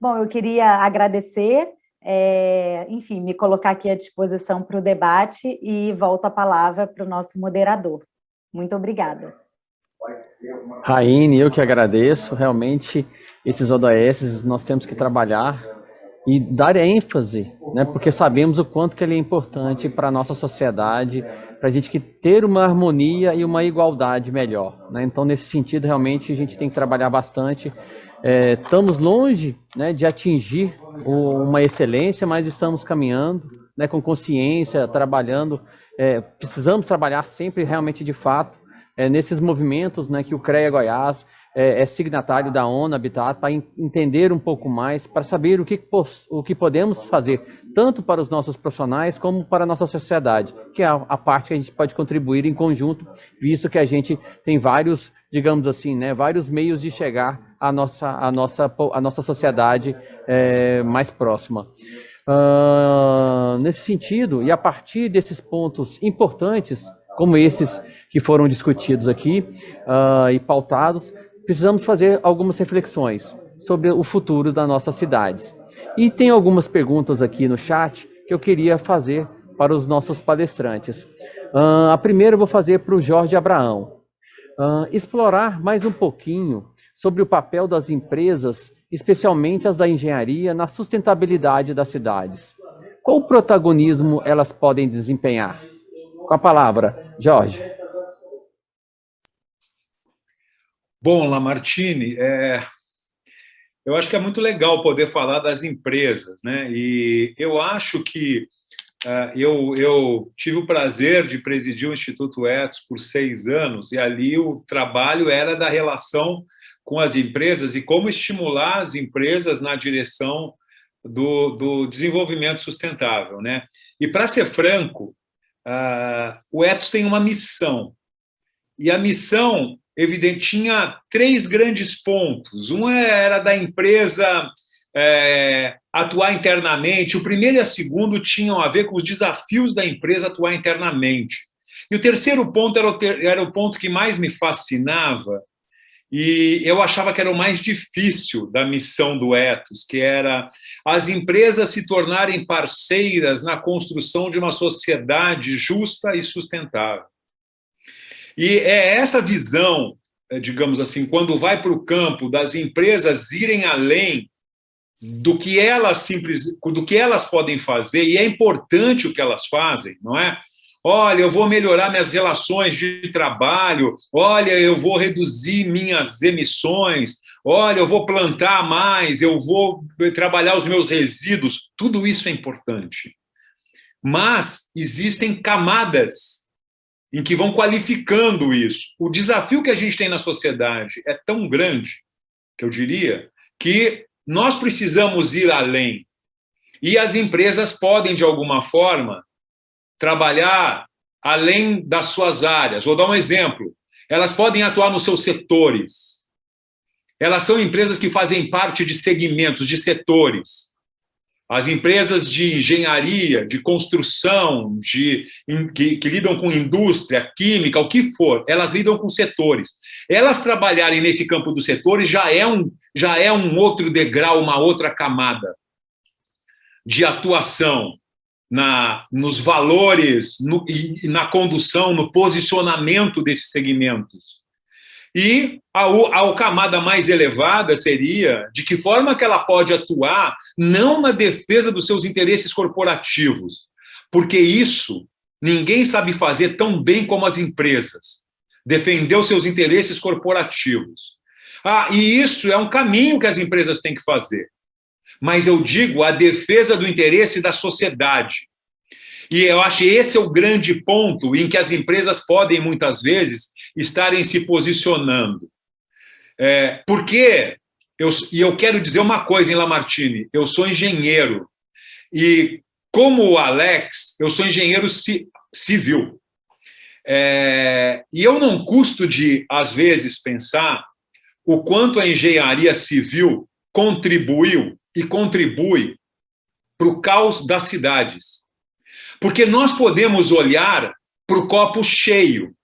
Bom, eu queria agradecer, enfim, me colocar aqui à disposição para o debate e volto a palavra para o nosso moderador. Muito obrigada. Raine, eu que agradeço. Realmente, esses ODS nós temos que trabalhar e dar ênfase, né, porque sabemos o quanto que ele é importante para a nossa sociedade, para a gente ter uma harmonia e uma igualdade melhor, né? Então, nesse sentido, realmente, a gente tem que trabalhar bastante. Estamos longe, né, de atingir uma excelência, mas estamos caminhando, né, com consciência, trabalhando. Precisamos trabalhar sempre, realmente, de fato, nesses movimentos, né, que o CREA Goiás é signatário da ONU Habitat, para entender um pouco mais, para saber o que podemos fazer, tanto para os nossos profissionais, como para a nossa sociedade, que é a parte que a gente pode contribuir em conjunto, visto que a gente tem vários, digamos assim, né, vários meios de chegar à nossa sociedade mais próxima. Nesse sentido, e a partir desses pontos importantes, como esses que foram discutidos aqui e pautados, precisamos fazer algumas reflexões sobre o futuro das nossas cidades. E tem algumas perguntas aqui no chat que eu queria fazer para os nossos palestrantes. A primeira eu vou fazer para o Jorge Abraão. Explorar mais um pouquinho sobre o papel das empresas, especialmente as da engenharia, na sustentabilidade das cidades. Qual protagonismo elas podem desempenhar? Com a palavra, Jorge. Bom, Lamartine, eu acho que é muito legal poder falar das empresas, né? E eu acho que eu tive o prazer de presidir o Instituto Ethos por 6 anos, e ali o trabalho era da relação com as empresas e como estimular as empresas na direção do desenvolvimento sustentável, né? E, para ser franco, o Ethos tem uma missão, e a missão tinha 3 grandes pontos. Um era da empresa atuar internamente, o primeiro e o segundo tinham a ver com os desafios da empresa atuar internamente. E o terceiro ponto era o ponto que mais me fascinava, e eu achava que era o mais difícil da missão do Ethos, que era as empresas se tornarem parceiras na construção de uma sociedade justa e sustentável. E é essa visão, digamos assim, quando vai para o campo das empresas irem além do que elas podem fazer, e é importante o que elas fazem, não é? Olha, eu vou melhorar minhas relações de trabalho, olha, eu vou reduzir minhas emissões, olha, eu vou plantar mais, eu vou trabalhar os meus resíduos, tudo isso é importante. Mas existem camadas em que vão qualificando isso. O desafio que a gente tem na sociedade é tão grande, que eu diria, que nós precisamos ir além. E as empresas podem, de alguma forma, trabalhar além das suas áreas. Vou dar um exemplo. Elas podem atuar nos seus setores. Elas são empresas que fazem parte de segmentos, de setores. As empresas de engenharia, de construção, que lidam com indústria, química, o que for, elas lidam com setores. Elas trabalharem nesse campo dos setores já é um outro degrau, uma outra camada de atuação nos valores, na condução, no posicionamento desses segmentos. E a camada mais elevada seria de que forma que ela pode atuar não na defesa dos seus interesses corporativos, porque isso ninguém sabe fazer tão bem como as empresas, defender os seus interesses corporativos. E isso é um caminho que as empresas têm que fazer. Mas eu digo a defesa do interesse da sociedade. E eu acho que esse é o grande ponto em que as empresas podem, muitas vezes, estarem se posicionando. Porque, eu quero dizer uma coisa, hein, Lamartine, eu sou engenheiro, e como o Alex, eu sou engenheiro civil, E eu não custo de, às vezes, pensar o quanto a engenharia civil contribuiu e contribui para o caos das cidades. Porque nós podemos olhar para o copo cheio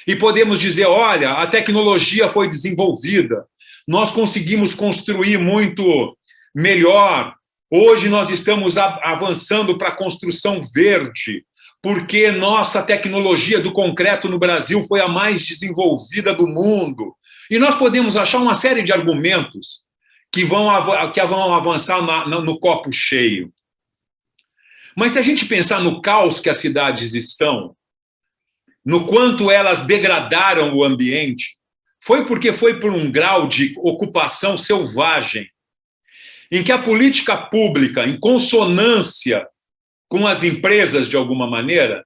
e podemos dizer, olha, a tecnologia foi desenvolvida, nós conseguimos construir muito melhor, hoje nós estamos avançando para a construção verde, porque nossa tecnologia do concreto no Brasil foi a mais desenvolvida do mundo. E nós podemos achar uma série de argumentos que vão avançar no copo cheio. Mas se a gente pensar no caos que as cidades estão, no quanto elas degradaram o ambiente, foi porque foi por um grau de ocupação selvagem, em que a política pública, em consonância com as empresas, de alguma maneira,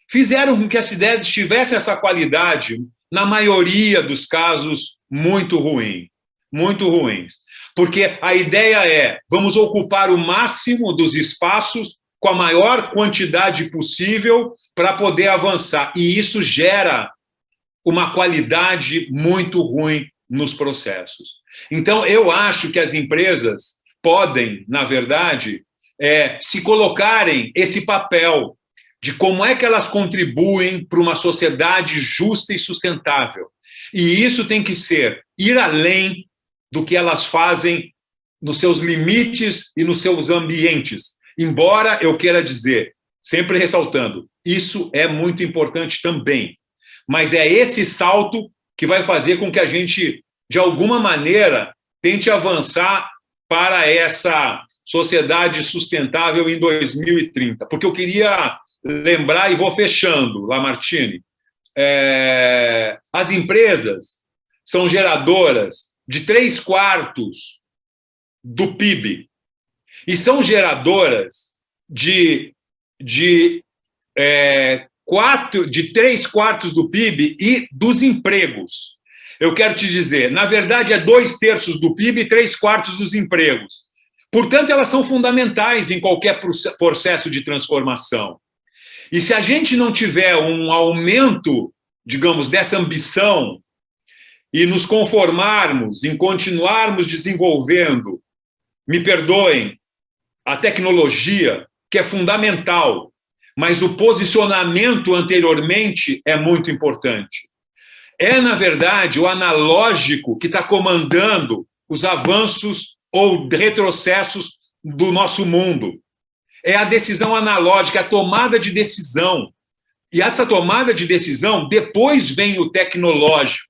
fizeram com que as cidades tivessem essa qualidade, na maioria dos casos, muito ruins. Porque a ideia é, vamos ocupar o máximo dos espaços com a maior quantidade possível para poder avançar. E isso gera uma qualidade muito ruim nos processos. Então, eu acho que as empresas podem, na verdade, se colocarem esse papel de como é que elas contribuem para uma sociedade justa e sustentável. E isso tem que ser ir além do que elas fazem nos seus limites e nos seus ambientes. Embora eu queira dizer, sempre ressaltando, isso é muito importante também. Mas é esse salto que vai fazer com que a gente, de alguma maneira, tente avançar para essa sociedade sustentável em 2030. Porque eu queria lembrar, e vou fechando, Lamartine, as empresas são geradoras de 3/4 do PIB e são geradoras de 3/4 do PIB e dos empregos. Eu quero te dizer, na verdade, é 2/3 do PIB e 3/4 dos empregos. Portanto, elas são fundamentais em qualquer processo de transformação. E se a gente não tiver um aumento, digamos, dessa ambição e nos conformarmos em continuarmos desenvolvendo, me perdoem, a tecnologia, que é fundamental, mas o posicionamento anteriormente é muito importante. É, na verdade, o analógico que está comandando os avanços ou retrocessos do nosso mundo. É a decisão analógica, a tomada de decisão. E essa tomada de decisão, depois vem o tecnológico.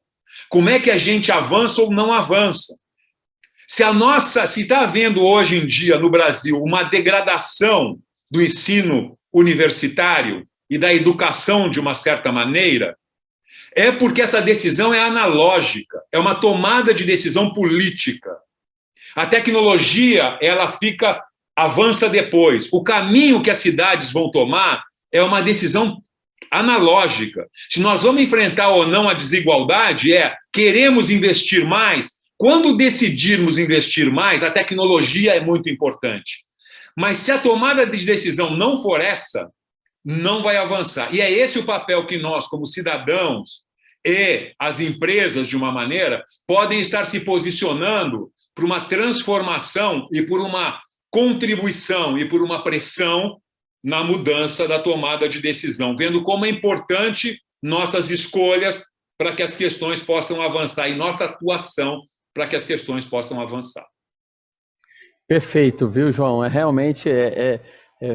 Como é que a gente avança ou não avança? Se está havendo hoje em dia no Brasil uma degradação do ensino universitário e da educação de uma certa maneira, é porque essa decisão é analógica, é uma tomada de decisão política. A tecnologia, ela avança depois. O caminho que as cidades vão tomar é uma decisão analógica. Se nós vamos enfrentar ou não a desigualdade, queremos investir mais. Quando decidirmos investir mais, a tecnologia é muito importante. Mas se a tomada de decisão não for essa, não vai avançar. E é esse o papel que nós, como cidadãos e as empresas, de uma maneira, podem estar se posicionando para uma transformação e por uma contribuição e por uma pressão na mudança da tomada de decisão, vendo como é importante nossas escolhas para que as questões possam avançar e nossa atuação para que as questões possam avançar. Perfeito, viu, João? Realmente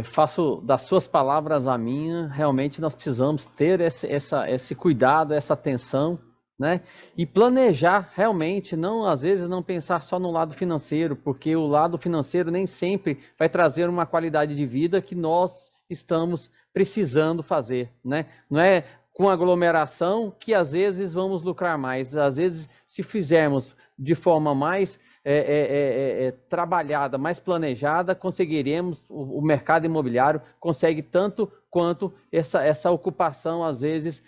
faço das suas palavras a minha. Realmente nós precisamos ter esse cuidado, essa atenção, né? E planejar realmente, às vezes não pensar só no lado financeiro, porque o lado financeiro nem sempre vai trazer uma qualidade de vida que nós estamos precisando fazer, né? Não é com aglomeração que às vezes vamos lucrar mais. Às vezes, se fizermos de forma mais trabalhada, mais planejada, conseguiremos, o mercado imobiliário consegue tanto quanto essa ocupação, às vezes,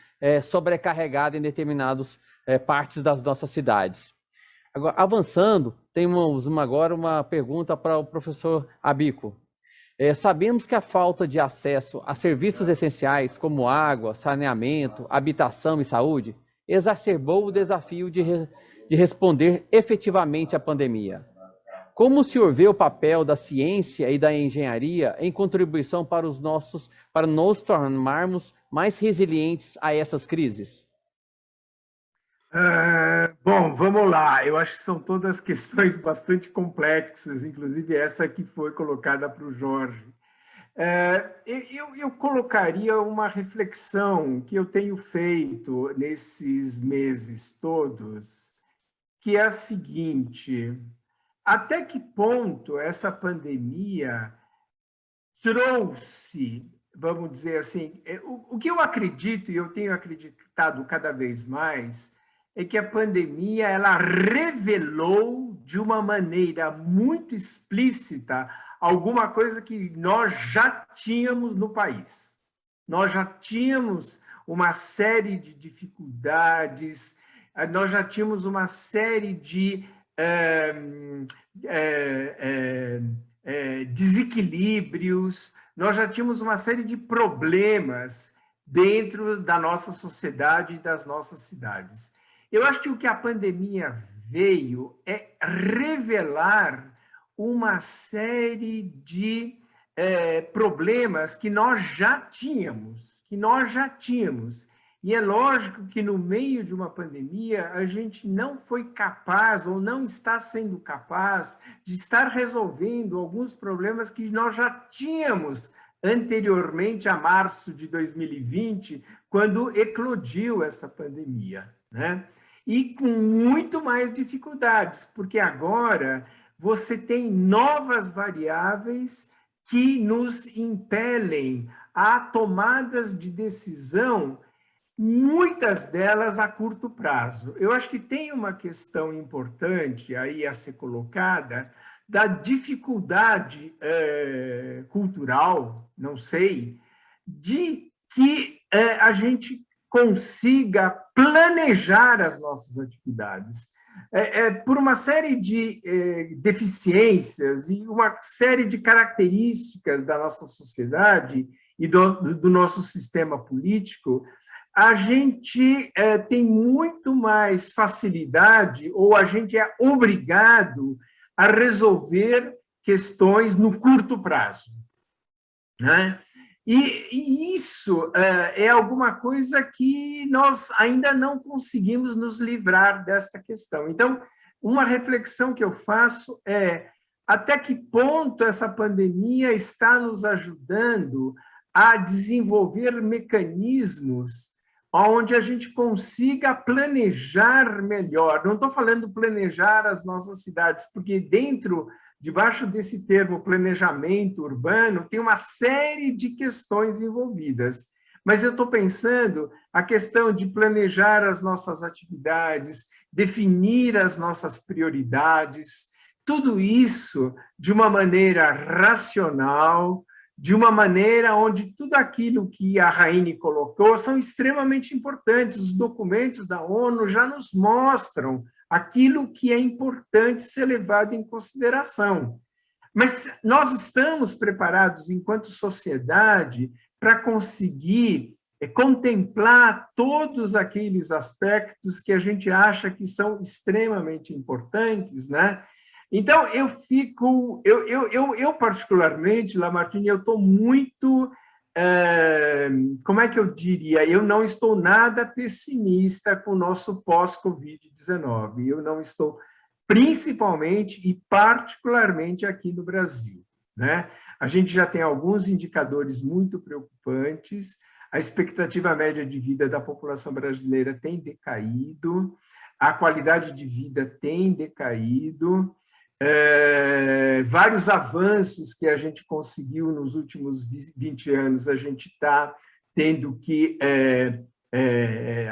sobrecarregada em determinadas partes das nossas cidades. Agora, avançando, temos agora uma pergunta para o professor Abico. Sabemos que a falta de acesso a serviços essenciais como água, saneamento, habitação e saúde exacerbou o desafio de responder efetivamente à pandemia. Como o senhor vê o papel da ciência e da engenharia em contribuição para nos tornarmos mais resilientes a essas crises? Bom, vamos lá. Eu acho que são todas questões bastante complexas, inclusive essa que foi colocada para o Jorge. Eu colocaria uma reflexão que eu tenho feito nesses meses todos, que é a seguinte: até que ponto essa pandemia trouxe, vamos dizer assim, o que eu acredito, e eu tenho acreditado cada vez mais, é que a pandemia ela revelou de uma maneira muito explícita alguma coisa que nós já tínhamos no país. Nós já tínhamos uma série de dificuldades, nós já tínhamos uma série de desequilíbrios, nós já tínhamos uma série de problemas dentro da nossa sociedade e das nossas cidades. Eu acho que o que a pandemia veio é revelar uma série de problemas que nós já tínhamos, E é lógico que no meio de uma pandemia a gente não foi capaz ou não está sendo capaz de estar resolvendo alguns problemas que nós já tínhamos anteriormente a março de 2020, quando eclodiu essa pandemia, né? E com muito mais dificuldades, porque agora você tem novas variáveis que nos impelem a tomadas de decisão, muitas delas a curto prazo. Eu acho que tem uma questão importante aí a ser colocada da dificuldade cultural, não sei, de que a gente consiga planejar as nossas atividades. Por uma série de deficiências e uma série de características da nossa sociedade e do nosso sistema político, a gente tem muito mais facilidade, ou a gente é obrigado a resolver questões no curto prazo, né? E isso é alguma coisa que nós ainda não conseguimos nos livrar dessa questão. Então, uma reflexão que eu faço é até que ponto essa pandemia está nos ajudando a desenvolver mecanismos onde a gente consiga planejar melhor. Não estou falando planejar as nossas cidades, porque debaixo desse termo planejamento urbano, tem uma série de questões envolvidas. Mas eu estou pensando a questão de planejar as nossas atividades, definir as nossas prioridades, tudo isso de uma maneira racional, de uma maneira onde tudo aquilo que a Raine colocou são extremamente importantes. Os documentos da ONU já nos mostram aquilo que é importante ser levado em consideração. Mas nós estamos preparados, enquanto sociedade, para conseguir contemplar todos aqueles aspectos que a gente acha que são extremamente importantes, né? Então, eu particularmente, Lamartine, eu estou muito, como é que eu diria? Eu não estou nada pessimista com o nosso pós-Covid-19. Eu não estou, principalmente e particularmente aqui no Brasil, né? A gente já tem alguns indicadores muito preocupantes. A expectativa média de vida da população brasileira tem decaído, a qualidade de vida tem decaído, vários avanços que a gente conseguiu nos últimos 20 anos, a gente está tendo que...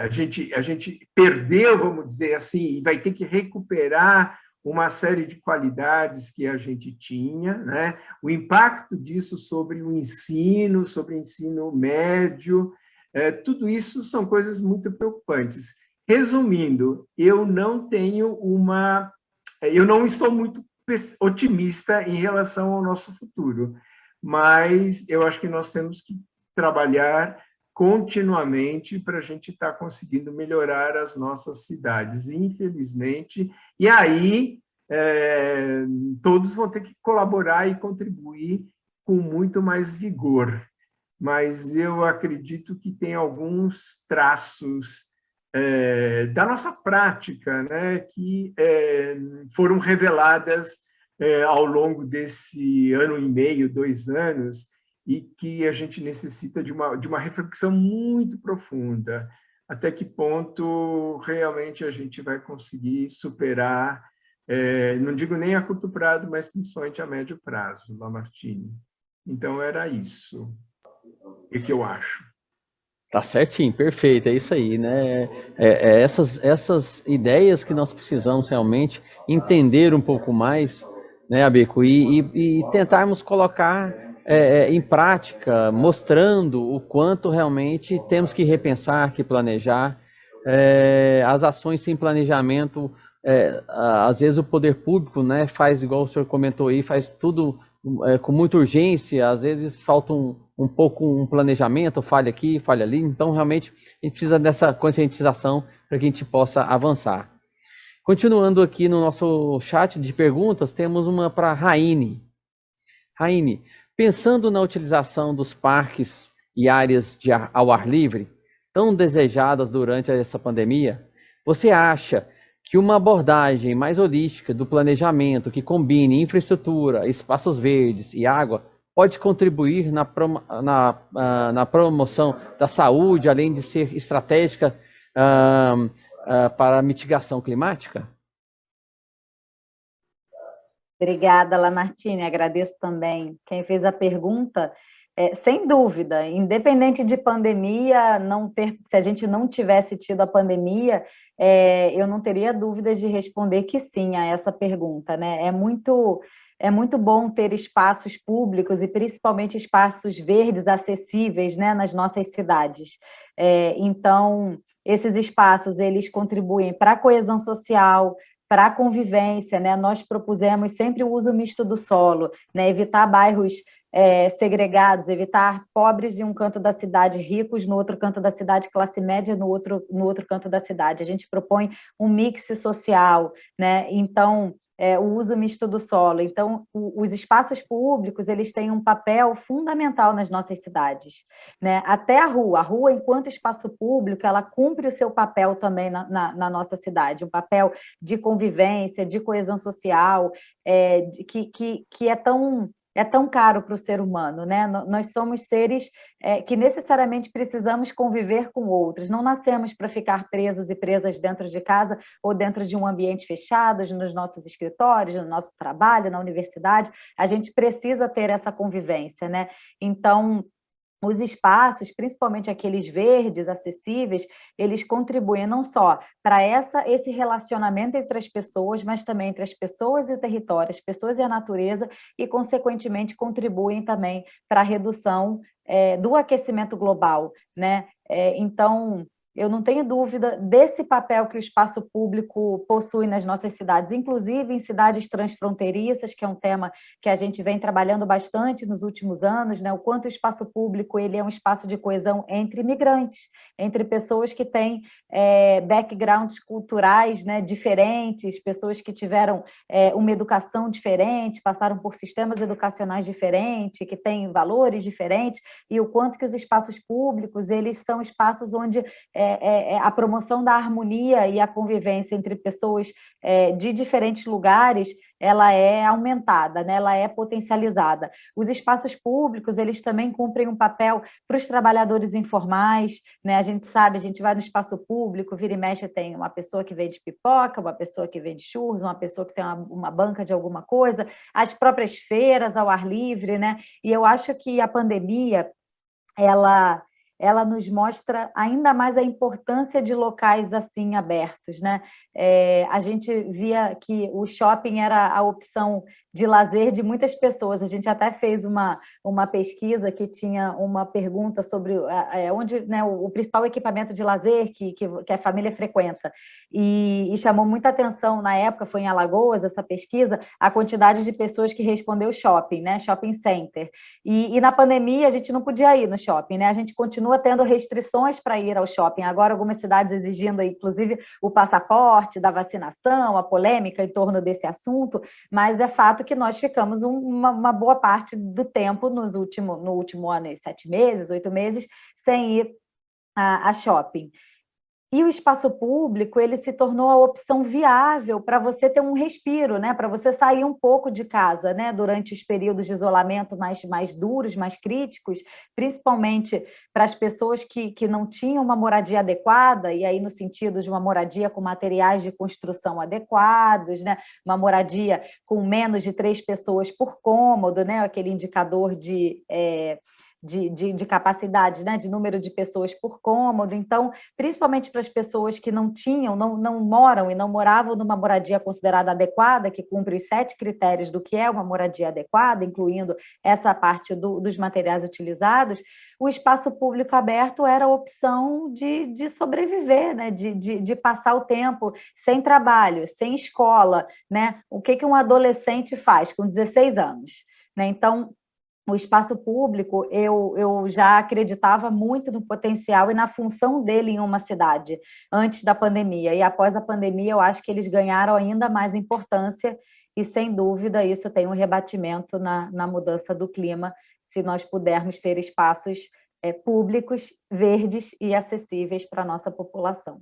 a gente perdeu, vamos dizer assim, e vai ter que recuperar uma série de qualidades que a gente tinha, né? O impacto disso sobre o ensino médio, tudo isso são coisas muito preocupantes. Resumindo, eu não estou muito otimista em relação ao nosso futuro, mas eu acho que nós temos que trabalhar continuamente para a gente estar conseguindo melhorar as nossas cidades, infelizmente. E aí, todos vão ter que colaborar e contribuir com muito mais vigor. Mas eu acredito que tem alguns traços da nossa prática, né, que foram reveladas ao longo desse ano e meio, 2 anos, e que a gente necessita de uma reflexão muito profunda. Até que ponto realmente a gente vai conseguir superar, não digo nem a curto prazo, mas principalmente a médio prazo, Lamartine. Então, era isso que eu acho. Tá certinho, perfeito, é isso aí, né? Essas ideias que nós precisamos realmente entender um pouco mais, né, Abeco, e tentarmos colocar em prática, mostrando o quanto realmente temos que repensar, que planejar. As ações sem planejamento, às vezes o poder público, né, faz igual o senhor comentou aí, faz tudo com muita urgência, às vezes falta um pouco um planejamento, falha aqui, falha ali, então realmente a gente precisa dessa conscientização para que a gente possa avançar. Continuando aqui no nosso chat de perguntas, temos uma para Raine. Raine, pensando na utilização dos parques e áreas ao ar livre, tão desejadas durante essa pandemia, você acha que uma abordagem mais holística do planejamento que combine infraestrutura, espaços verdes e água pode contribuir na promoção da saúde, além de ser estratégica para a mitigação climática? Obrigada, Lamartine, agradeço também quem fez a pergunta. Sem dúvida, independente de pandemia, se a gente não tivesse tido a pandemia, eu não teria dúvida de responder que sim a essa pergunta, né? É muito bom ter espaços públicos e principalmente espaços verdes acessíveis, né, nas nossas cidades. Então, esses espaços, eles contribuem para a coesão social, para a convivência, né? Nós propusemos sempre o uso misto do solo, né? Evitar bairros segregados, evitar pobres em um canto da cidade, ricos no outro canto da cidade, classe média no outro canto da cidade. A gente propõe um mix social, né? Então, o uso misto do solo. Então, os espaços públicos, eles têm um papel fundamental nas nossas cidades, né? Até a rua, enquanto espaço público, ela cumpre o seu papel também na nossa cidade, um papel de convivência, de coesão social, que é tão caro para o ser humano, né? Nós somos seres que necessariamente precisamos conviver com outros, não nascemos para ficar presos e presas dentro de casa ou dentro de um ambiente fechado, nos nossos escritórios, no nosso trabalho, na universidade, a gente precisa ter essa convivência, né? Então, os espaços, principalmente aqueles verdes, acessíveis, eles contribuem não só para esse relacionamento entre as pessoas, mas também entre as pessoas e o território, as pessoas e a natureza, e, consequentemente, contribuem também para a redução do aquecimento global, né? Então, eu não tenho dúvida desse papel que o espaço público possui nas nossas cidades, inclusive em cidades transfronteiriças, que é um tema que a gente vem trabalhando bastante nos últimos anos, né? O quanto o espaço público ele é um espaço de coesão entre imigrantes, entre pessoas que têm backgrounds culturais, né, diferentes, pessoas que tiveram uma educação diferente, passaram por sistemas educacionais diferentes, que têm valores diferentes, e o quanto que os espaços públicos eles são espaços onde a promoção da harmonia e a convivência entre pessoas de diferentes lugares, ela é aumentada, né? Ela é potencializada. Os espaços públicos, eles também cumprem um papel para os trabalhadores informais, né? A gente sabe, a gente vai no espaço público, vira e mexe, tem uma pessoa que vende pipoca, uma pessoa que vende churros, uma pessoa que tem uma banca de alguma coisa, as próprias feiras ao ar livre, né? E eu acho que a pandemia, ela nos mostra ainda mais a importância de locais assim abertos, né? A gente via que o shopping era a opção de lazer de muitas pessoas. A gente até fez uma pesquisa que tinha uma pergunta sobre onde, né, o principal equipamento de lazer que a família frequenta. E chamou muita atenção, na época, foi em Alagoas, essa pesquisa, a quantidade de pessoas que respondeu shopping, né, shopping center. E na pandemia, a gente não podia ir no shopping, né? A gente continua tendo restrições para ir ao shopping. Agora, algumas cidades exigindo, inclusive, o passaporte da vacinação, a polêmica em torno desse assunto, mas é fato que nós ficamos uma boa parte do tempo no último ano, 7 meses, 8 meses, sem ir a shopping. E o espaço público, ele se tornou a opção viável para você ter um respiro, né? Para você sair um pouco de casa, né? Durante os períodos de isolamento mais duros, mais críticos, principalmente para as pessoas que não tinham uma moradia adequada, e aí no sentido de uma moradia com materiais de construção adequados, né? Uma moradia com menos de 3 pessoas por cômodo, né? Aquele indicador de capacidade, né, de número de pessoas por cômodo. Então, principalmente para as pessoas que não moram e não moravam numa moradia considerada adequada, que cumpre os 7 critérios do que é uma moradia adequada, incluindo essa parte dos materiais utilizados, o espaço público aberto era a opção de sobreviver, né, de passar o tempo sem trabalho, sem escola, né? O que um adolescente faz com 16 anos, né? Então, o espaço público, eu já acreditava muito no potencial e na função dele em uma cidade, antes da pandemia. E após a pandemia, eu acho que eles ganharam ainda mais importância e, sem dúvida, isso tem um rebatimento na mudança do clima, se nós pudermos ter espaços públicos, verdes e acessíveis para a nossa população.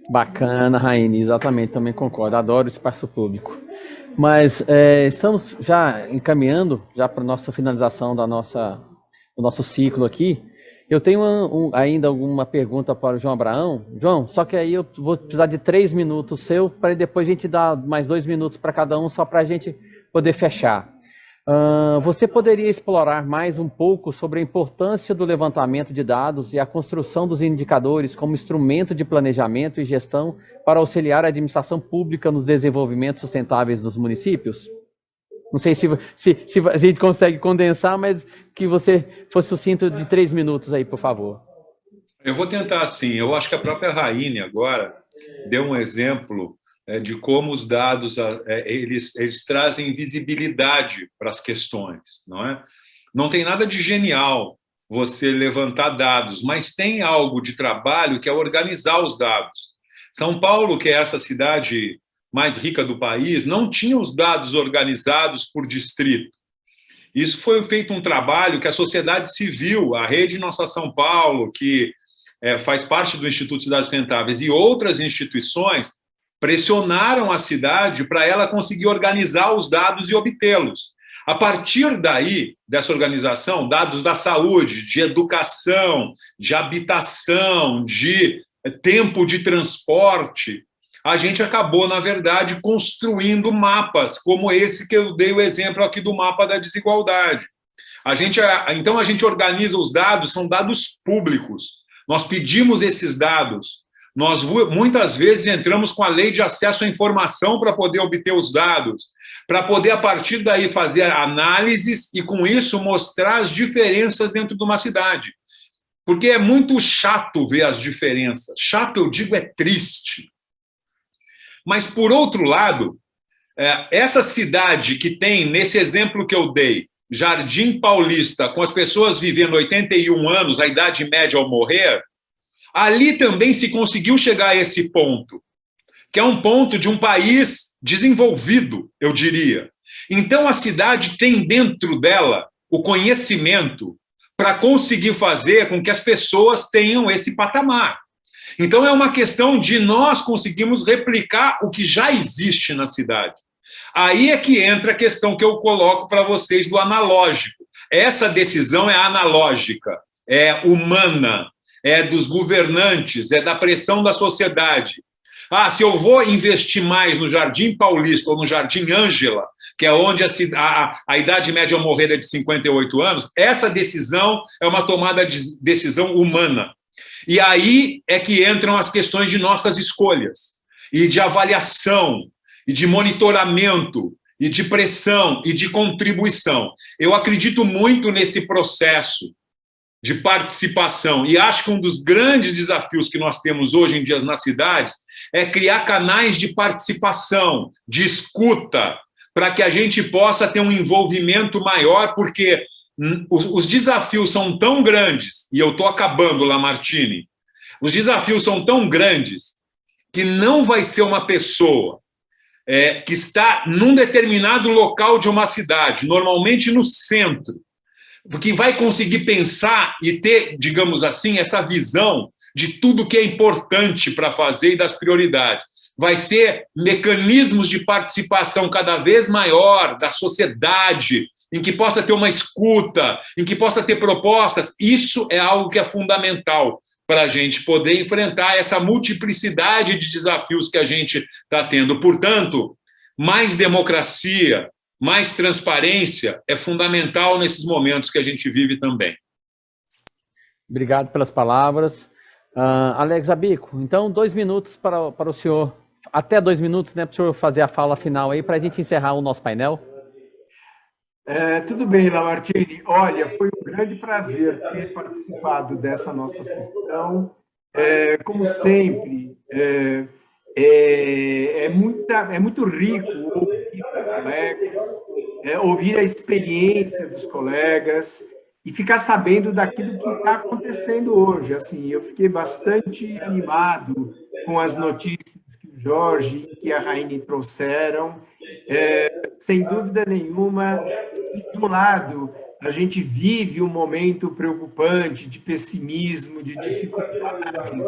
Bacana, Raine, exatamente, também concordo, adoro o espaço público. Mas estamos já encaminhando já para a nossa finalização do nosso ciclo aqui. Eu tenho ainda alguma pergunta para o João Abraão. João, só que aí eu vou precisar de 3 minutos seu, para depois a gente dar mais 2 minutos para cada um, só para a gente poder fechar. Você poderia explorar mais um pouco sobre a importância do levantamento de dados e a construção dos indicadores como instrumento de planejamento e gestão para auxiliar a administração pública nos desenvolvimentos sustentáveis dos municípios? Não sei se a gente consegue condensar, mas que você fosse sucinto de 3 minutos aí, por favor. Eu vou tentar, sim. Eu acho que a própria Raine agora deu um exemplo de como os dados eles trazem visibilidade para as questões, não é? Não tem nada de genial você levantar dados, mas tem algo de trabalho que é organizar os dados. São Paulo, que é essa cidade mais rica do país, não tinha os dados organizados por distrito. Isso foi feito um trabalho que a sociedade civil, a Rede Nossa São Paulo, que faz parte do Instituto Cidades Sustentáveis, e outras instituições pressionaram a cidade para ela conseguir organizar os dados e obtê-los. A partir daí, dessa organização, dados da saúde, de educação, de habitação, de tempo de transporte, a gente acabou, na verdade, construindo mapas, como esse que eu dei o exemplo aqui do mapa da desigualdade. Então, a gente organiza os dados, são dados públicos. Nós pedimos esses dados. Nós, muitas vezes, entramos com a lei de acesso à informação para poder obter os dados, para poder, a partir daí, fazer análises e, com isso, mostrar as diferenças dentro de uma cidade. Porque é muito chato ver as diferenças. Chato, eu digo, é triste. Mas, por outro lado, essa cidade que tem, nesse exemplo que eu dei, Jardim Paulista, com as pessoas vivendo 81 anos, a idade média ao morrer, ali também se conseguiu chegar a esse ponto, que é um ponto de um país desenvolvido, eu diria. Então, a cidade tem dentro dela o conhecimento para conseguir fazer com que as pessoas tenham esse patamar. Então, é uma questão de nós conseguirmos replicar o que já existe na cidade. Aí é que entra a questão que eu coloco para vocês do analógico. Essa decisão é analógica, é humana, é dos governantes, é da pressão da sociedade. Se eu vou investir mais no Jardim Paulista ou no Jardim Ângela, que é onde a idade média ao morrer é de 58 anos, essa decisão é uma tomada de decisão humana. E aí é que entram as questões de nossas escolhas, e de avaliação, e de monitoramento, e de pressão e de contribuição. Eu acredito muito nesse processo de participação e acho que um dos grandes desafios que nós temos hoje em dia nas cidades é criar canais de participação, de escuta, para que a gente possa ter um envolvimento maior, porque os desafios são tão grandes, e eu estou acabando, Lamartine, os desafios são tão grandes que não vai ser uma pessoa que está num determinado local de uma cidade, normalmente no centro, porque vai conseguir pensar e ter, digamos assim, essa visão de tudo que é importante para fazer e das prioridades. Vai ser mecanismos de participação cada vez maior da sociedade, em que possa ter uma escuta, em que possa ter propostas. Isso é algo que é fundamental para a gente poder enfrentar essa multiplicidade de desafios que a gente está tendo. Portanto, mais democracia, mais transparência é fundamental nesses momentos que a gente vive também. Obrigado pelas palavras. Alex Abico, então 2 minutos para o senhor, até 2 minutos, né, para o senhor fazer a fala final aí, para a gente encerrar o nosso painel. Tudo bem, Lamartine. Olha, foi um grande prazer ter participado dessa nossa sessão. Como sempre, é muito rico ouvir colegas, ouvir a experiência dos colegas e ficar sabendo daquilo que está acontecendo hoje. Assim, eu fiquei bastante animado com as notícias que o Jorge e que a Raine trouxeram. Sem dúvida nenhuma, de um lado, a gente vive um momento preocupante de pessimismo, de dificuldades.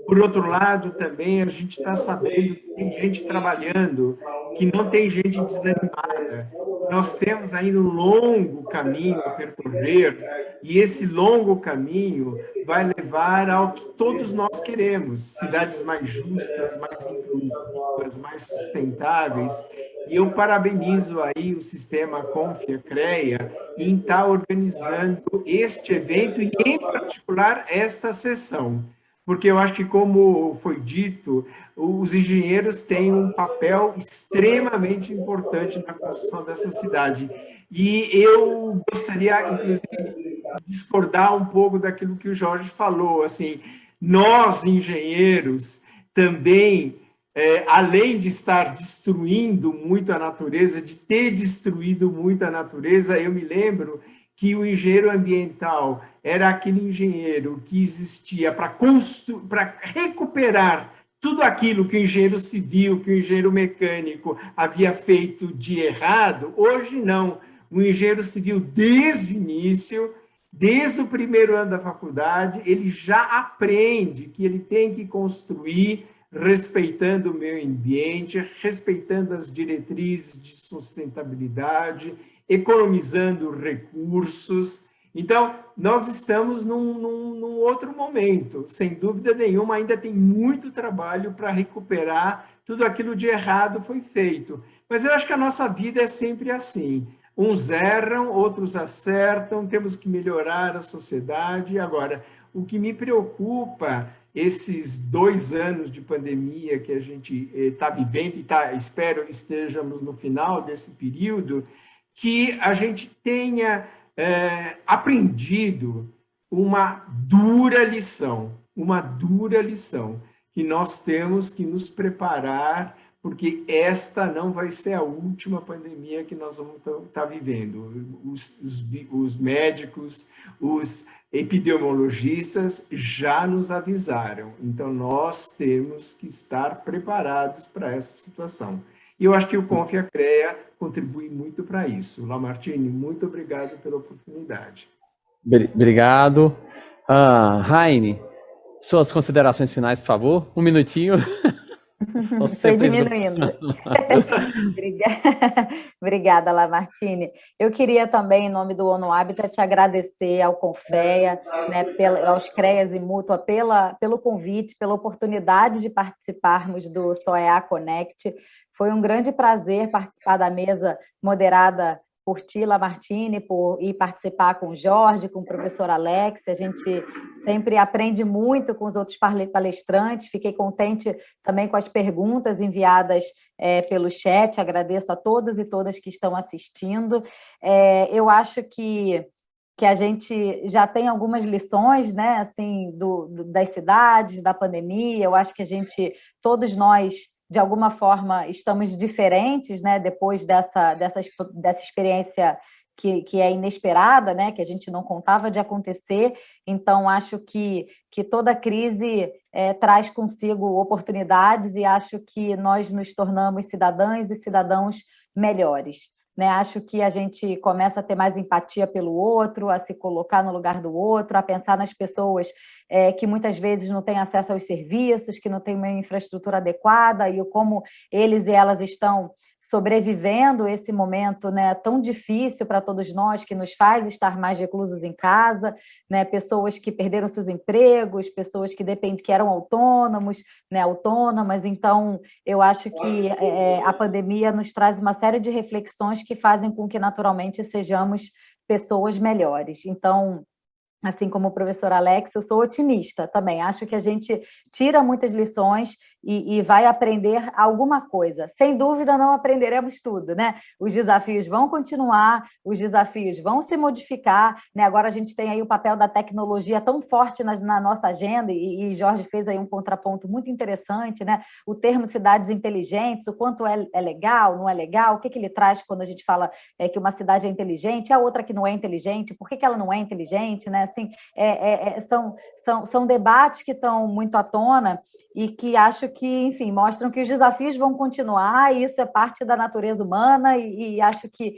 Por outro lado, também, a gente está sabendo que tem gente trabalhando, que não tem gente desanimada. Nós temos ainda um longo caminho a percorrer, e esse longo caminho vai levar ao que todos nós queremos, cidades mais justas, mais inclusivas, mais sustentáveis. E eu parabenizo aí o sistema Confia-CREA em estar organizando este evento e, em particular, esta sessão. Porque eu acho que, como foi dito, os engenheiros têm um papel extremamente importante na construção dessa cidade. E eu gostaria, inclusive, de discordar um pouco daquilo que o Jorge falou. Assim, nós, engenheiros, também, além de estar destruindo muito a natureza, de ter destruído muito a natureza, eu me lembro que o engenheiro ambiental era aquele engenheiro que existia para recuperar tudo aquilo que o engenheiro civil, que o engenheiro mecânico havia feito de errado. Hoje, não. O engenheiro civil, desde o início, desde o primeiro ano da faculdade, ele já aprende que ele tem que construir respeitando o meio ambiente, respeitando as diretrizes de sustentabilidade, economizando recursos. Então, nós estamos num outro momento. Sem dúvida nenhuma, ainda tem muito trabalho para recuperar tudo aquilo de errado foi feito. Mas eu acho que a nossa vida é sempre assim. Uns erram, outros acertam, temos que melhorar a sociedade. Agora, o que me preocupa, esses 2 anos de pandemia que a gente está vivendo, e espero que estejamos no final desse período, que a gente tenha aprendido uma dura lição, que nós temos que nos preparar, porque esta não vai ser a última pandemia que nós vamos estar vivendo. Os médicos, os epidemiologistas já nos avisaram, então nós temos que estar preparados para essa situação. E eu acho que o Confia-CREA contribui muito para isso. Lamartine, muito obrigado pela oportunidade. Obrigado. Raine, suas considerações finais, por favor. 1 minutinho. Foi diminuindo. Obrigada, Lamartine. Eu queria também, em nome do ONU Habitat, agradecer ao Confea, né, aos CREAS e Mútua, pelo convite, pela oportunidade de participarmos do SOEA Connect. Foi um grande prazer participar da mesa moderada por ti, Lamartine, por ir participar com o Jorge, com o professor Alex. A gente sempre aprende muito com os outros palestrantes. Fiquei contente também com as perguntas enviadas pelo chat. Agradeço a todos e todas que estão assistindo. Eu acho que a gente já tem algumas lições, né, assim, das cidades, da pandemia. Eu acho que todos nós, de alguma forma, estamos diferentes, né, depois dessa experiência que é inesperada, né, que a gente não contava de acontecer. Então, acho que toda crise traz consigo oportunidades e acho que nós nos tornamos cidadãs e cidadãos melhores. Né? Acho que a gente começa a ter mais empatia pelo outro, a se colocar no lugar do outro, a pensar nas pessoas que muitas vezes não têm acesso aos serviços, que não têm uma infraestrutura adequada e como eles e elas estão sobrevivendo esse momento, né, tão difícil para todos nós, que nos faz estar mais reclusos em casa, né, pessoas que perderam seus empregos, pessoas que eram autônomos, né, autônomas. Então, eu acho que a pandemia nos traz uma série de reflexões que fazem com que, naturalmente, sejamos pessoas melhores. Então, assim como o professor Alex, eu sou otimista também. Acho que a gente tira muitas lições e vai aprender alguma coisa. Sem dúvida, não aprenderemos tudo, né? Os desafios vão continuar, os desafios vão se modificar, né? Agora a gente tem aí o papel da tecnologia tão forte na nossa agenda, e Jorge fez aí um contraponto muito interessante, né? O termo cidades inteligentes, o quanto é legal, não é legal, o que ele traz quando a gente fala que uma cidade é inteligente, a outra que não é inteligente, por que ela não é inteligente, né? Assim, são debates que estão muito à tona e que acho que, enfim, mostram que os desafios vão continuar, e isso é parte da natureza humana, e acho que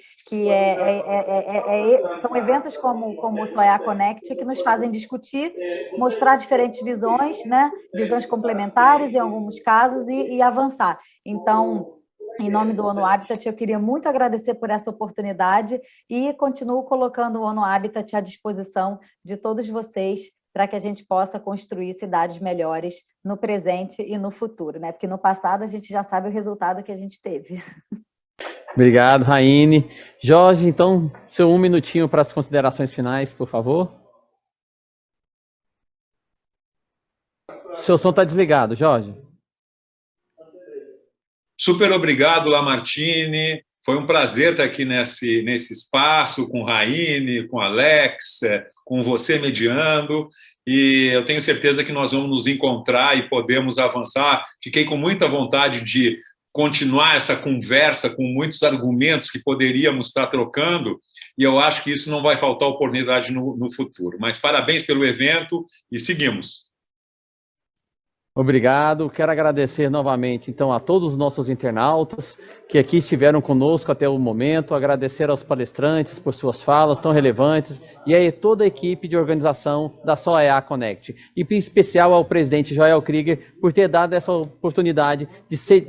são eventos como o SOEA Connect que nos fazem discutir, mostrar diferentes visões, né? Visões complementares em alguns casos, e avançar. Então, em nome do ONU Habitat, eu queria muito agradecer por essa oportunidade e continuo colocando o ONU Habitat à disposição de todos vocês para que a gente possa construir cidades melhores no presente e no futuro, né? Porque no passado a gente já sabe o resultado que a gente teve. Obrigado, Raine. Jorge, então, seu 1 minutinho para as considerações finais, por favor. Seu som está desligado, Jorge. Super obrigado, Lamartine. Foi um prazer estar aqui nesse espaço, com Raine, com Alex, com você mediando, e eu tenho certeza que nós vamos nos encontrar e podemos avançar. Fiquei com muita vontade de continuar essa conversa com muitos argumentos que poderíamos estar trocando, e eu acho que isso não vai faltar oportunidade no futuro. Mas parabéns pelo evento e seguimos. Obrigado. Quero agradecer novamente, então, a todos os nossos internautas que aqui estiveram conosco até o momento, agradecer aos palestrantes por suas falas tão relevantes e a toda a equipe de organização da SOEA Connect. E em especial ao presidente Joel Krieger por ter dado essa oportunidade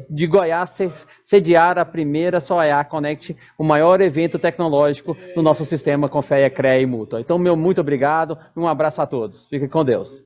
de Goiás sediar a primeira SOEA Connect, o maior evento tecnológico do nosso sistema Confeia, CREA e Mútua. Então, meu muito obrigado e um abraço a todos. Fiquem com Deus.